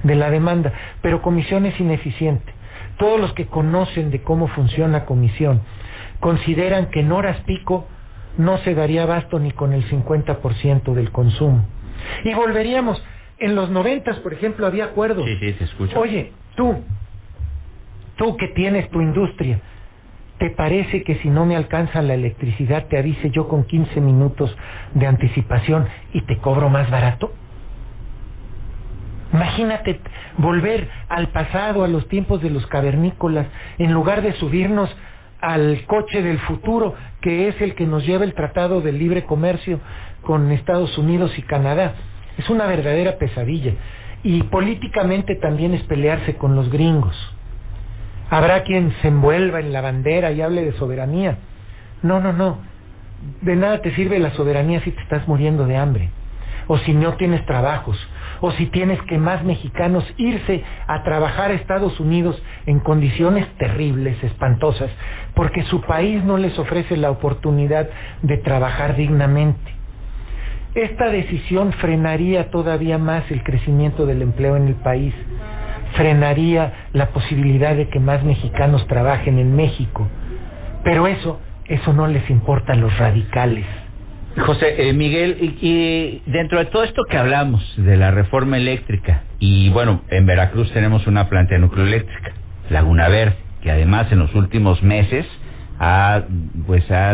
de la demanda. Pero Comisión es ineficiente. Todos los que conocen de cómo funciona Comisión consideran que en horas pico no se daría abasto ni con el 50% del consumo. Y volveríamos, en los 90, por ejemplo, había acuerdos. Sí, se escucha. Oye, tú que tienes tu industria, ¿te parece que si no me alcanza la electricidad te avise yo con 15 minutos de anticipación y te cobro más barato? Imagínate volver al pasado, a los tiempos de los cavernícolas, en lugar de subirnos al coche del futuro, que es el que nos lleva el Tratado de Libre Comercio con Estados Unidos y Canadá. Es una verdadera pesadilla. Y políticamente también es pelearse con los gringos. Habrá quien se envuelva en la bandera y hable de soberanía. No. De nada te sirve la soberanía si te estás muriendo de hambre, o si no tienes trabajos, o si tienes que más mexicanos irse a trabajar a Estados Unidos en condiciones terribles, espantosas, porque su país no les ofrece la oportunidad de trabajar dignamente. Esta decisión frenaría todavía más el crecimiento del empleo en el país, frenaría la posibilidad de que más mexicanos trabajen en México. Pero eso no les importa a los radicales. José, Miguel, y dentro de todo esto que hablamos de la reforma eléctrica, y bueno, en Veracruz tenemos una planta nucleoeléctrica, Laguna Verde, que además en los últimos meses ha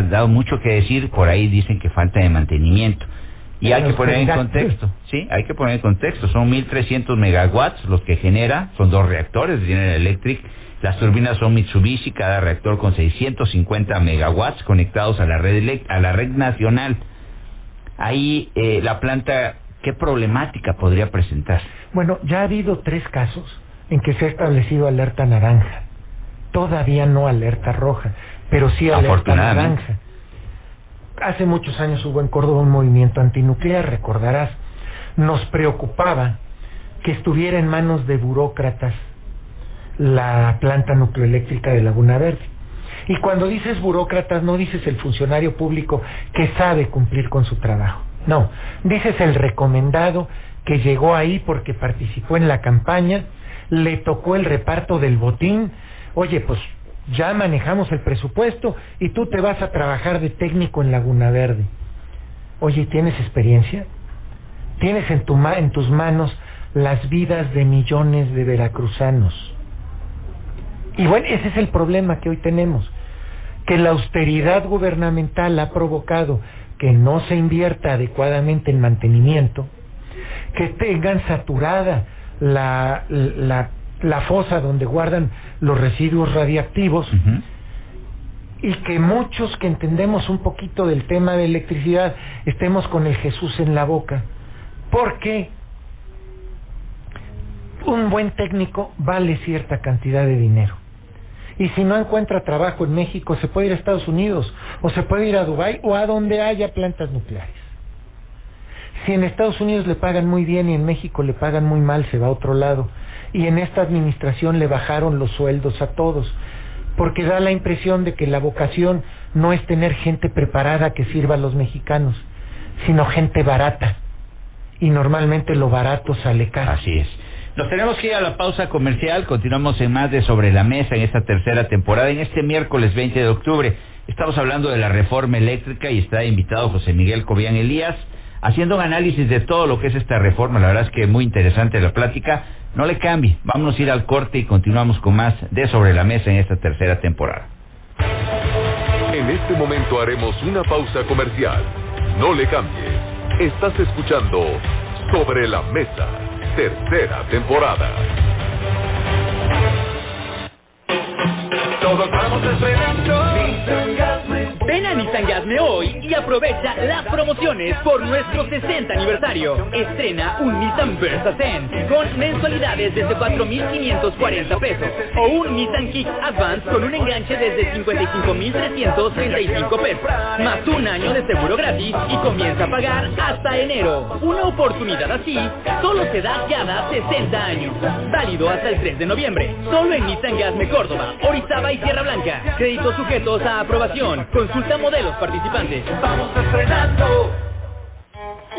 dado mucho que decir. Por ahí dicen que falta de mantenimiento. Y hay que poner en contexto, sí, hay que poner en contexto. Son 1.300 megawatts los que genera, son 2 reactores de General Electric. Las turbinas son Mitsubishi, cada reactor con 650 megawatts conectados a la red nacional. Ahí la planta, ¿qué problemática podría presentar? Bueno, ya ha habido 3 casos en que se ha establecido alerta naranja. Todavía no alerta roja, pero sí alerta naranja. Hace muchos años hubo en Córdoba un movimiento antinuclear, recordarás. Nos preocupaba que estuviera en manos de burócratas la planta nucleoeléctrica de Laguna Verde. Y cuando dices burócratas, no dices el funcionario público que sabe cumplir con su trabajo. No, dices el recomendado que llegó ahí porque participó en la campaña, le tocó el reparto del botín. Oye, pues ya manejamos el presupuesto y tú te vas a trabajar de técnico en Laguna Verde. Oye, ¿tienes experiencia? Tienes en tus manos las vidas de millones de veracruzanos. Y bueno, ese es el problema que hoy tenemos, que la austeridad gubernamental ha provocado que no se invierta adecuadamente en mantenimiento, que tengan saturada la fosa donde guardan los residuos radiactivos, y que muchos que entendemos un poquito del tema de electricidad estemos con el Jesús en la boca, porque un buen técnico vale cierta cantidad de dinero, y si no encuentra trabajo en México se puede ir a Estados Unidos, o se puede ir a Dubái, o a donde haya plantas nucleares. Si en Estados Unidos le pagan muy bien y en México le pagan muy mal, se va a otro lado. Y en esta administración le bajaron los sueldos a todos, porque da la impresión de que la vocación no es tener gente preparada que sirva a los mexicanos, sino gente barata. Y normalmente lo barato sale caro. Así es. Nos tenemos que ir a la pausa comercial. Continuamos en más de Sobre la Mesa en esta tercera temporada, en este miércoles 20 de octubre. Estamos hablando de la reforma eléctrica y está invitado José Miguel Cobian Elías, haciendo un análisis de todo lo que es esta reforma. La verdad es que muy interesante la plática. No le cambie, vámonos a ir al corte y continuamos con más de Sobre la Mesa en esta tercera temporada. En este momento haremos una pausa comercial. No le cambie. Estás escuchando Sobre la Mesa, tercera temporada. Todos vamos estrenando Nissan Gasme. Ven a Nissan Gasme hoy y aprovecha las promociones por nuestro 60 aniversario. Estrena un Nissan Versa Zen con mensualidades desde 4,540 pesos o un Nissan Kick Advance con un enganche desde 55,335 pesos, más un año de seguro gratis y comienza a pagar hasta enero. Una oportunidad así solo se da cada 60 años. Válido hasta el 3 de noviembre. Solo en Nissan Gasme Córdoba, Orizaba y Tierra Blanca. Créditos sujetos a aprobación. Consulta modelos participantes. Vamos estrenando.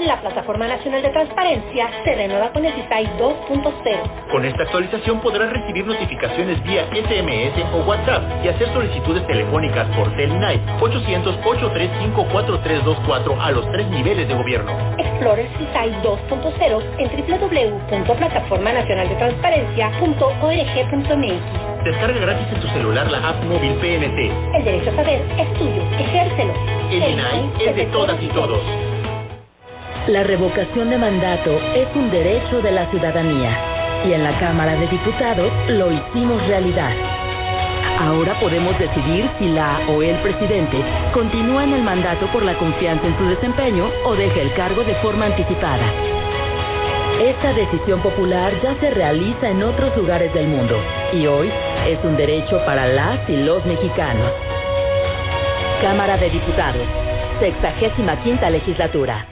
La Plataforma Nacional de Transparencia se renueva con el CISAI 2.0. Con esta actualización podrás recibir notificaciones vía SMS o WhatsApp y hacer solicitudes telefónicas por Telnight 800-835-4324 a los 3 niveles de gobierno. Explora el CISAI 2.0 en www.plataformanacionaldetransparencia.org.mx. Descarga gratis en tu celular la app móvil PNT. El derecho a saber es tuyo. Ejércelo. El INAI es de todas y todos. La revocación de mandato es un derecho de la ciudadanía y en la Cámara de Diputados lo hicimos realidad. Ahora podemos decidir si la o el presidente continúa en el mandato por la confianza en su desempeño o deja el cargo de forma anticipada. Esta decisión popular ya se realiza en otros lugares del mundo y hoy es un derecho para las y los mexicanos. Cámara de Diputados, 65ª legislatura.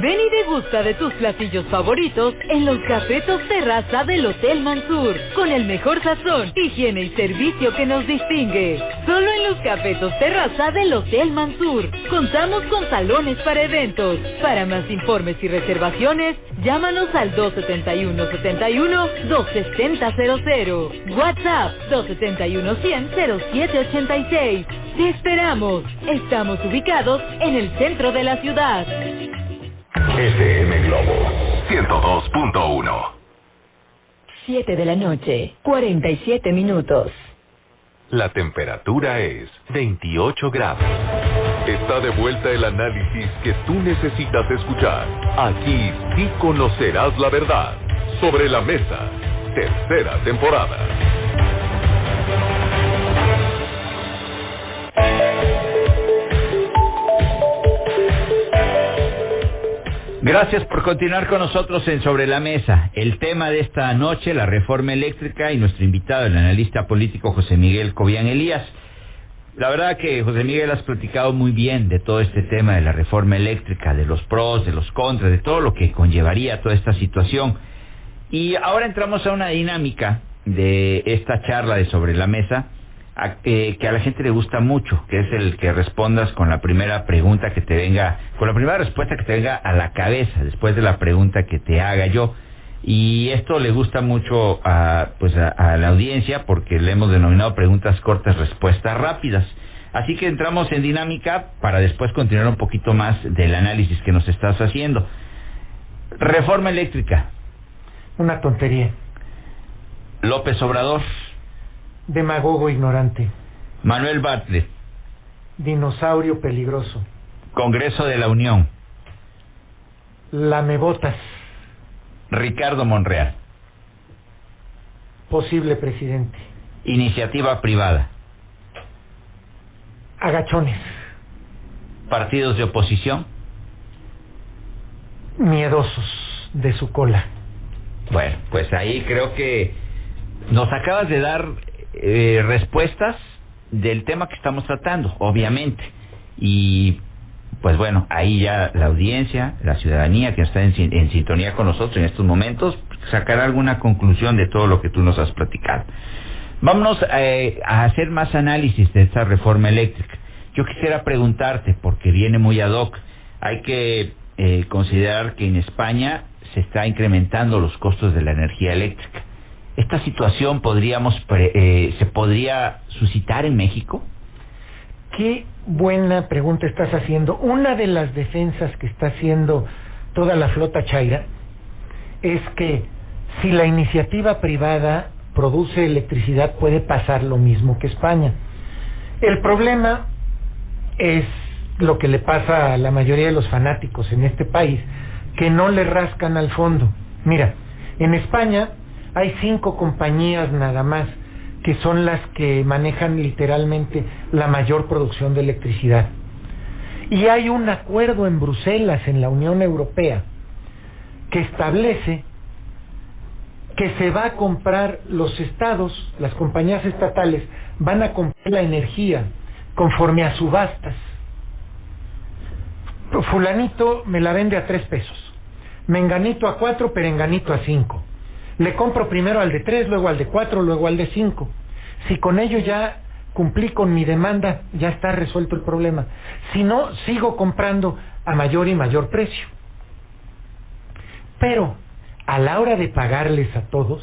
Ven y degusta de tus platillos favoritos en los Cafetos Terraza del Hotel Mansur, con el mejor sazón, higiene y servicio que nos distingue. Solo en los Cafetos Terraza del Hotel Mansur. Contamos con salones para eventos. Para más informes y reservaciones, llámanos al 271-71-27000. WhatsApp 271-100-0786. ¡Te esperamos! Estamos ubicados en el centro de la ciudad. FM Globo 102.1. 7 de la noche, 47 minutos. La temperatura es 28 grados. Está de vuelta el análisis que tú necesitas escuchar. Aquí sí conocerás la verdad. Sobre la Mesa, tercera temporada. Gracias por continuar con nosotros en Sobre la Mesa. El tema de esta noche, la reforma eléctrica, y nuestro invitado, el analista político José Miguel Cobian Elías. La verdad que, José Miguel, has platicado muy bien de todo este tema de la reforma eléctrica, de los pros, de los contras, de todo lo que conllevaría toda esta situación. Y ahora entramos a una dinámica de esta charla de Sobre la Mesa, que a la gente le gusta mucho, que es el que respondas con la primera pregunta que te venga, con la primera respuesta que te venga a la cabeza después de la pregunta que te haga yo. Y esto le gusta mucho a la audiencia porque le hemos denominado preguntas cortas, respuestas rápidas. Así que entramos en dinámica para después continuar un poquito más del análisis que nos estás haciendo. Reforma eléctrica. Una tontería. López Obrador. Demagogo ignorante. Manuel Bartlett. Dinosaurio peligroso. Congreso de la Unión. Lamebotas. Ricardo Monreal. Posible presidente. Iniciativa privada. Agachones. Partidos de oposición. Miedosos de su cola. Bueno, pues ahí creo que nos acabas de dar respuestas del tema que estamos tratando, obviamente. Y pues bueno, ahí ya la audiencia, la ciudadanía que está en sintonía con nosotros en estos momentos, sacará alguna conclusión de todo lo que tú nos has platicado. Vámonos a hacer más análisis de esta reforma eléctrica. Yo quisiera preguntarte, porque viene muy ad hoc, hay que considerar que en España se está incrementando los costos de la energía eléctrica. ¿Esta situación se podría suscitar en México? Qué buena pregunta estás haciendo. Una de las defensas que está haciendo toda la flota chaira es que si la iniciativa privada produce electricidad puede pasar lo mismo que España. El problema es lo que le pasa a la mayoría de los fanáticos en este país, que no le rascan al fondo. Mira, en España hay 5 compañías nada más que son las que manejan literalmente la mayor producción de electricidad. Y hay un acuerdo en Bruselas, en la Unión Europea, que establece que se va a comprar, los estados, las compañías estatales, van a comprar la energía conforme a subastas. Fulanito me la vende a 3 pesos, menganito a 4, perenganito a 5. Le compro primero al de 3, luego al de 4, luego al de 5. Si con ello ya cumplí con mi demanda, ya está resuelto el problema. Si no, sigo comprando a mayor y mayor precio. Pero a la hora de pagarles a todos,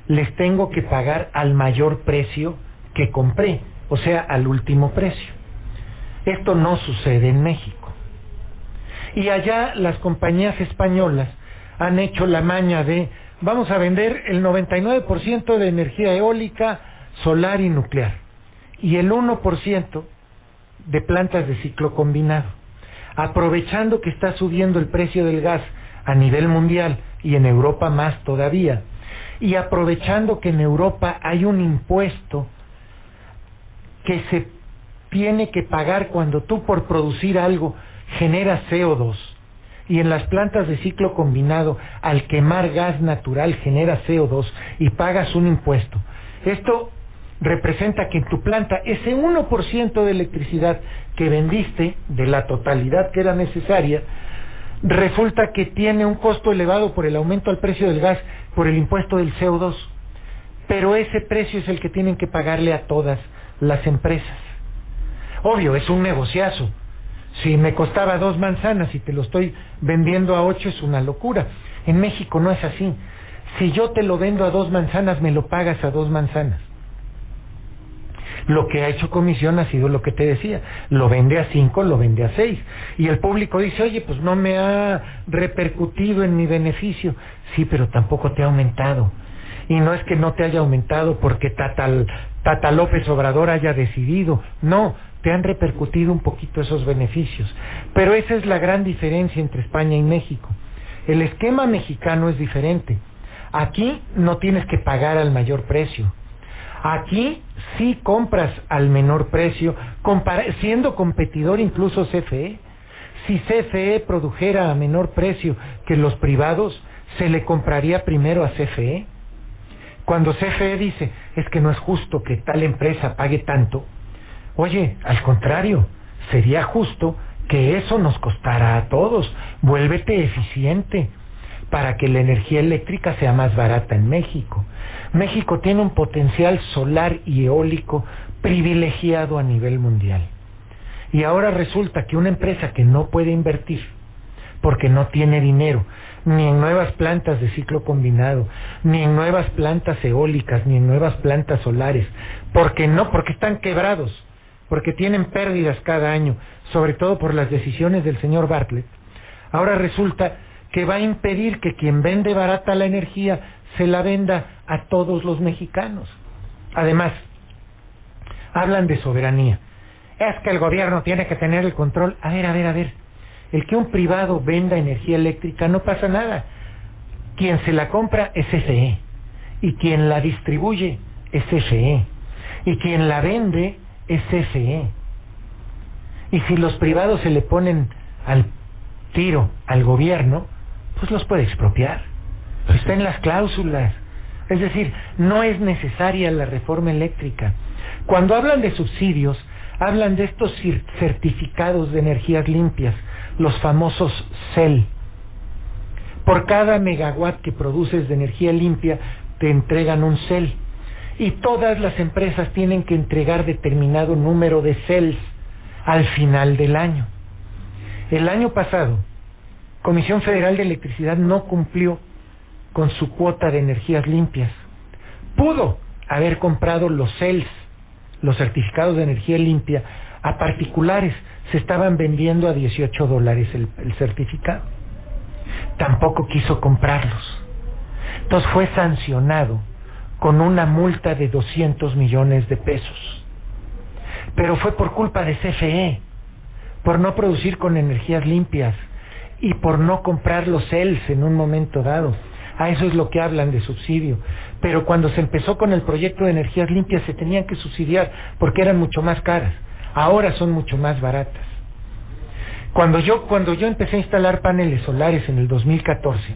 les tengo que pagar al mayor precio que compré, o sea, al último precio. Esto no sucede en México. Y allá las compañías españolas han hecho la maña de: vamos a vender el 99% de energía eólica, solar y nuclear, y el 1% de plantas de ciclo combinado, aprovechando que está subiendo el precio del gas a nivel mundial y en Europa más todavía, y aprovechando que en Europa hay un impuesto que se tiene que pagar cuando tú por producir algo generas CO2, y en las plantas de ciclo combinado al quemar gas natural genera CO2 y pagas un impuesto. Esto representa que en tu planta ese 1% de electricidad que vendiste de la totalidad que era necesaria, resulta que tiene un costo elevado por el aumento al precio del gas, por el impuesto del CO2, pero ese precio es el que tienen que pagarle a todas las empresas. Obvio, es un negociazo. Si me costaba 2 manzanas y te lo estoy vendiendo a 8, es una locura. En México no es así. Si yo te lo vendo a 2 manzanas, me lo pagas a 2 manzanas. Lo que ha hecho Comisión ha sido lo que te decía: lo vende a 5, lo vende a 6. Y el público dice: oye, pues no me ha repercutido en mi beneficio. Sí, pero tampoco te ha aumentado. Y no es que no te haya aumentado porque Tata López Obrador haya decidido. No, te han repercutido un poquito esos beneficios. Pero esa es la gran diferencia entre España y México. El esquema mexicano es diferente. Aquí no tienes que pagar al mayor precio. Aquí sí compras al menor precio, siendo competidor incluso CFE. Si CFE produjera a menor precio que los privados, se le compraría primero a CFE. Cuando CFE dice: es que no es justo que tal empresa pague tanto, oye, al contrario, sería justo que eso nos costara a todos. Vuélvete eficiente para que la energía eléctrica sea más barata en México. México tiene un potencial solar y eólico privilegiado a nivel mundial. Y ahora resulta que una empresa que no puede invertir porque no tiene dinero, ni en nuevas plantas de ciclo combinado, ni en nuevas plantas eólicas, ni en nuevas plantas solares, porque están quebrados, porque tienen pérdidas cada año, sobre todo por las decisiones del señor Bartlett, ahora resulta que va a impedir que quien vende barata la energía se la venda a todos los mexicanos. Además, hablan de soberanía. Es que el gobierno tiene que tener el control. A ver. El que un privado venda energía eléctrica no pasa nada. Quien se la compra es CFE, y quien la distribuye es CFE, y quien la vende es CFE. Y si los privados se le ponen al tiro al gobierno, pues los puede expropiar. Está en las cláusulas. Es decir, no es necesaria la reforma eléctrica. Cuando hablan de subsidios, hablan de estos certificados de energías limpias, los famosos CEL. Por cada megawatt que produces de energía limpia, te entregan un CEL. Y todas las empresas tienen que entregar determinado número de CELs al final del año. El año pasado, Comisión Federal de Electricidad no cumplió con su cuota de energías limpias. Pudo haber comprado los CELs, los certificados de energía limpia, a particulares. Se estaban vendiendo a $18 el certificado. Tampoco quiso comprarlos. Entonces fue sancionado con una multa de 200 millones de pesos. Pero fue por culpa de CFE, por no producir con energías limpias y por no comprar los CELS en un momento dado. A eso es lo que hablan de subsidio. Pero cuando se empezó con el proyecto de energías limpias se tenían que subsidiar porque eran mucho más caras. Ahora son mucho más baratas. Cuando yo empecé a instalar paneles solares en el 2014,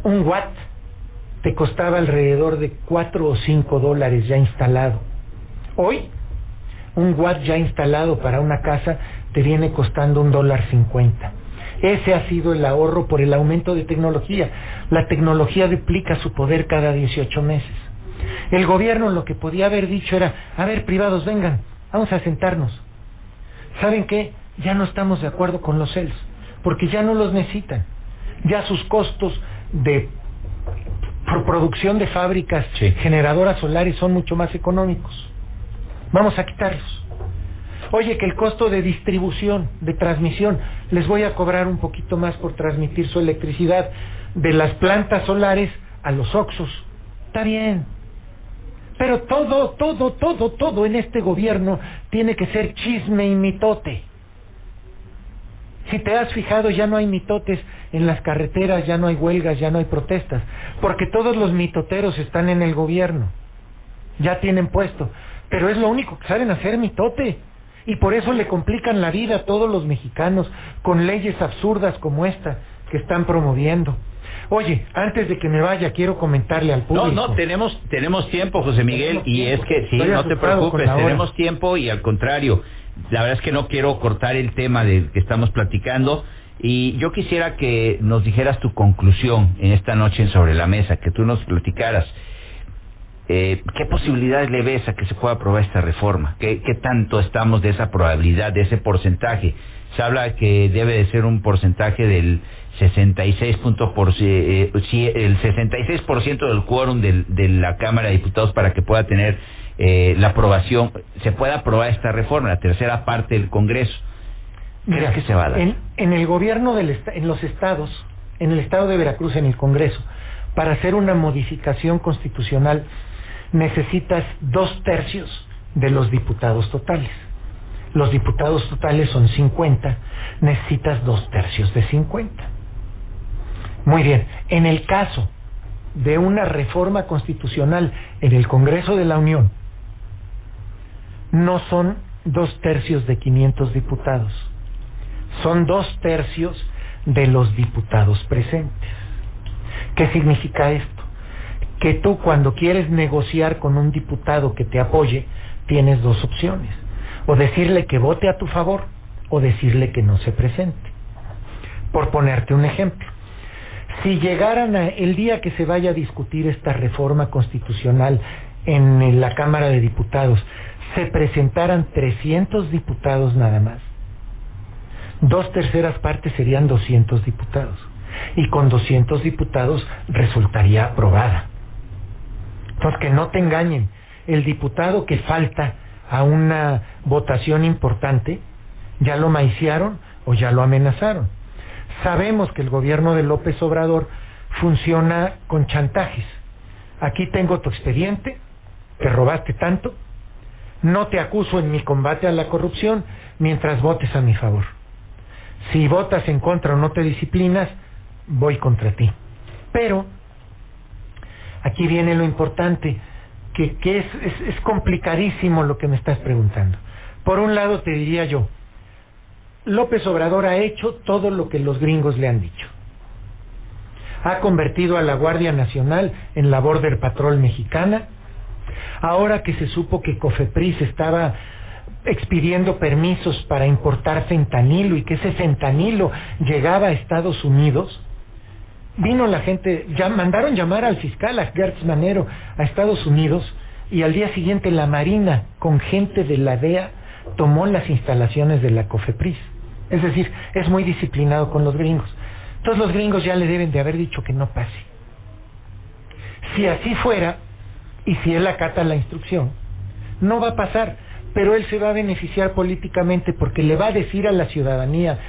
un watt te costaba alrededor de $4 o $5 ya instalado. Hoy, un watt ya instalado para una casa te viene costando $1.50. Ese ha sido el ahorro por el aumento de tecnología. La tecnología duplica su poder cada 18 meses. El gobierno lo que podía haber dicho era, a ver, privados, vengan, vamos a sentarnos. ¿Saben qué? Ya no estamos de acuerdo con los CELS, porque ya no los necesitan. Ya sus costos de producción de fábricas generadoras solares son mucho más económicos. Vamos a quitarlos. Oye, que el costo de distribución, de transmisión, les voy a cobrar un poquito más por transmitir su electricidad de las plantas solares a los Oxxos. Está bien. Pero todo en este gobierno tiene que ser chisme y mitote. Si te has fijado, ya no hay mitotes en las carreteras, ya no hay huelgas, ya no hay protestas, porque todos los mitoteros están en el gobierno. Ya tienen puesto. Pero es lo único que saben hacer, mitote. Y por eso le complican la vida a todos los mexicanos con leyes absurdas como esta que están promoviendo. Oye, antes de que me vaya, quiero comentarle al público. No, tenemos tiempo, José Miguel, y es que sí, no te preocupes, tenemos tiempo y al contrario, la verdad es que no quiero cortar el tema del que estamos platicando y yo quisiera que nos dijeras tu conclusión en esta noche en Sobre la Mesa, que tú nos platicaras. ¿Qué posibilidades le ves a que se pueda aprobar esta reforma? ¿Qué tanto estamos de esa probabilidad, de ese porcentaje? Se habla que debe de ser un porcentaje del 66% del quórum de la Cámara de Diputados para que pueda tener la aprobación, se pueda aprobar esta reforma, la tercera parte del Congreso. ¿Crees que se va a dar? En el gobierno en los estados, en el estado de Veracruz, en el Congreso, para hacer una modificación constitucional necesitas 2/3 de los diputados totales. Los diputados totales son 50, necesitas 2/3 de 50. Muy bien, en el caso de una reforma constitucional en el Congreso de la Unión, no son 2/3 de 500 diputados, son 2/3 de los diputados presentes. ¿Qué significa esto? Que tú, cuando quieres negociar con un diputado que te apoye, tienes dos opciones: o decirle que vote a tu favor o decirle que no se presente. Por ponerte un ejemplo, si llegaran el día que se vaya a discutir esta reforma constitucional en la Cámara de Diputados, se presentaran 300 diputados nada más, 2/3 partes serían 200 diputados, y con 200 diputados resultaría aprobada. Entonces, que no te engañen, el diputado que falta a una votación importante, ya lo maiciaron o ya lo amenazaron. Sabemos que el gobierno de López Obrador funciona con chantajes. Aquí tengo tu expediente, te robaste tanto, no te acuso en mi combate a la corrupción mientras votes a mi favor. Si votas en contra o no te disciplinas, voy contra ti. Pero aquí viene lo importante, que es complicadísimo lo que me estás preguntando. Por un lado te diría yo, López Obrador ha hecho todo lo que los gringos le han dicho. Ha convertido a la Guardia Nacional en la Border Patrol mexicana. Ahora que se supo que COFEPRIS estaba expidiendo permisos para importar fentanilo y que ese fentanilo llegaba a Estados Unidos, vino la gente, mandaron llamar al fiscal, a Gertz Manero, a Estados Unidos, y al día siguiente la Marina, con gente de la DEA, tomó las instalaciones de la COFEPRIS. Es decir, es muy disciplinado con los gringos. Entonces los gringos ya le deben de haber dicho que no pase. Si así fuera, y si él acata la instrucción, no va a pasar, pero él se va a beneficiar políticamente porque le va a decir a la ciudadanía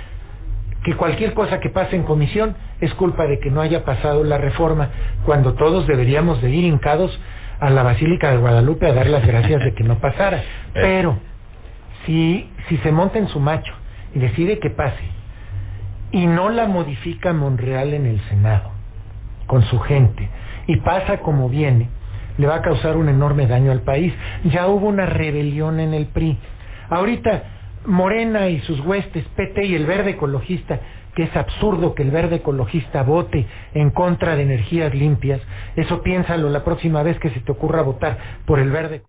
que cualquier cosa que pase en comisión es culpa de que no haya pasado la reforma, cuando todos deberíamos de ir hincados a la Basílica de Guadalupe a dar las gracias de que no pasara. Pero si se monta en su macho y decide que pase y no la modifica Monreal en el Senado con su gente y pasa como viene, le va a causar un enorme daño al país. Ya hubo una rebelión en el PRI. Ahorita Morena y sus huestes, PT y el Verde Ecologista, que es absurdo que el Verde Ecologista vote en contra de energías limpias. Eso piénsalo la próxima vez que se te ocurra votar por el Verde.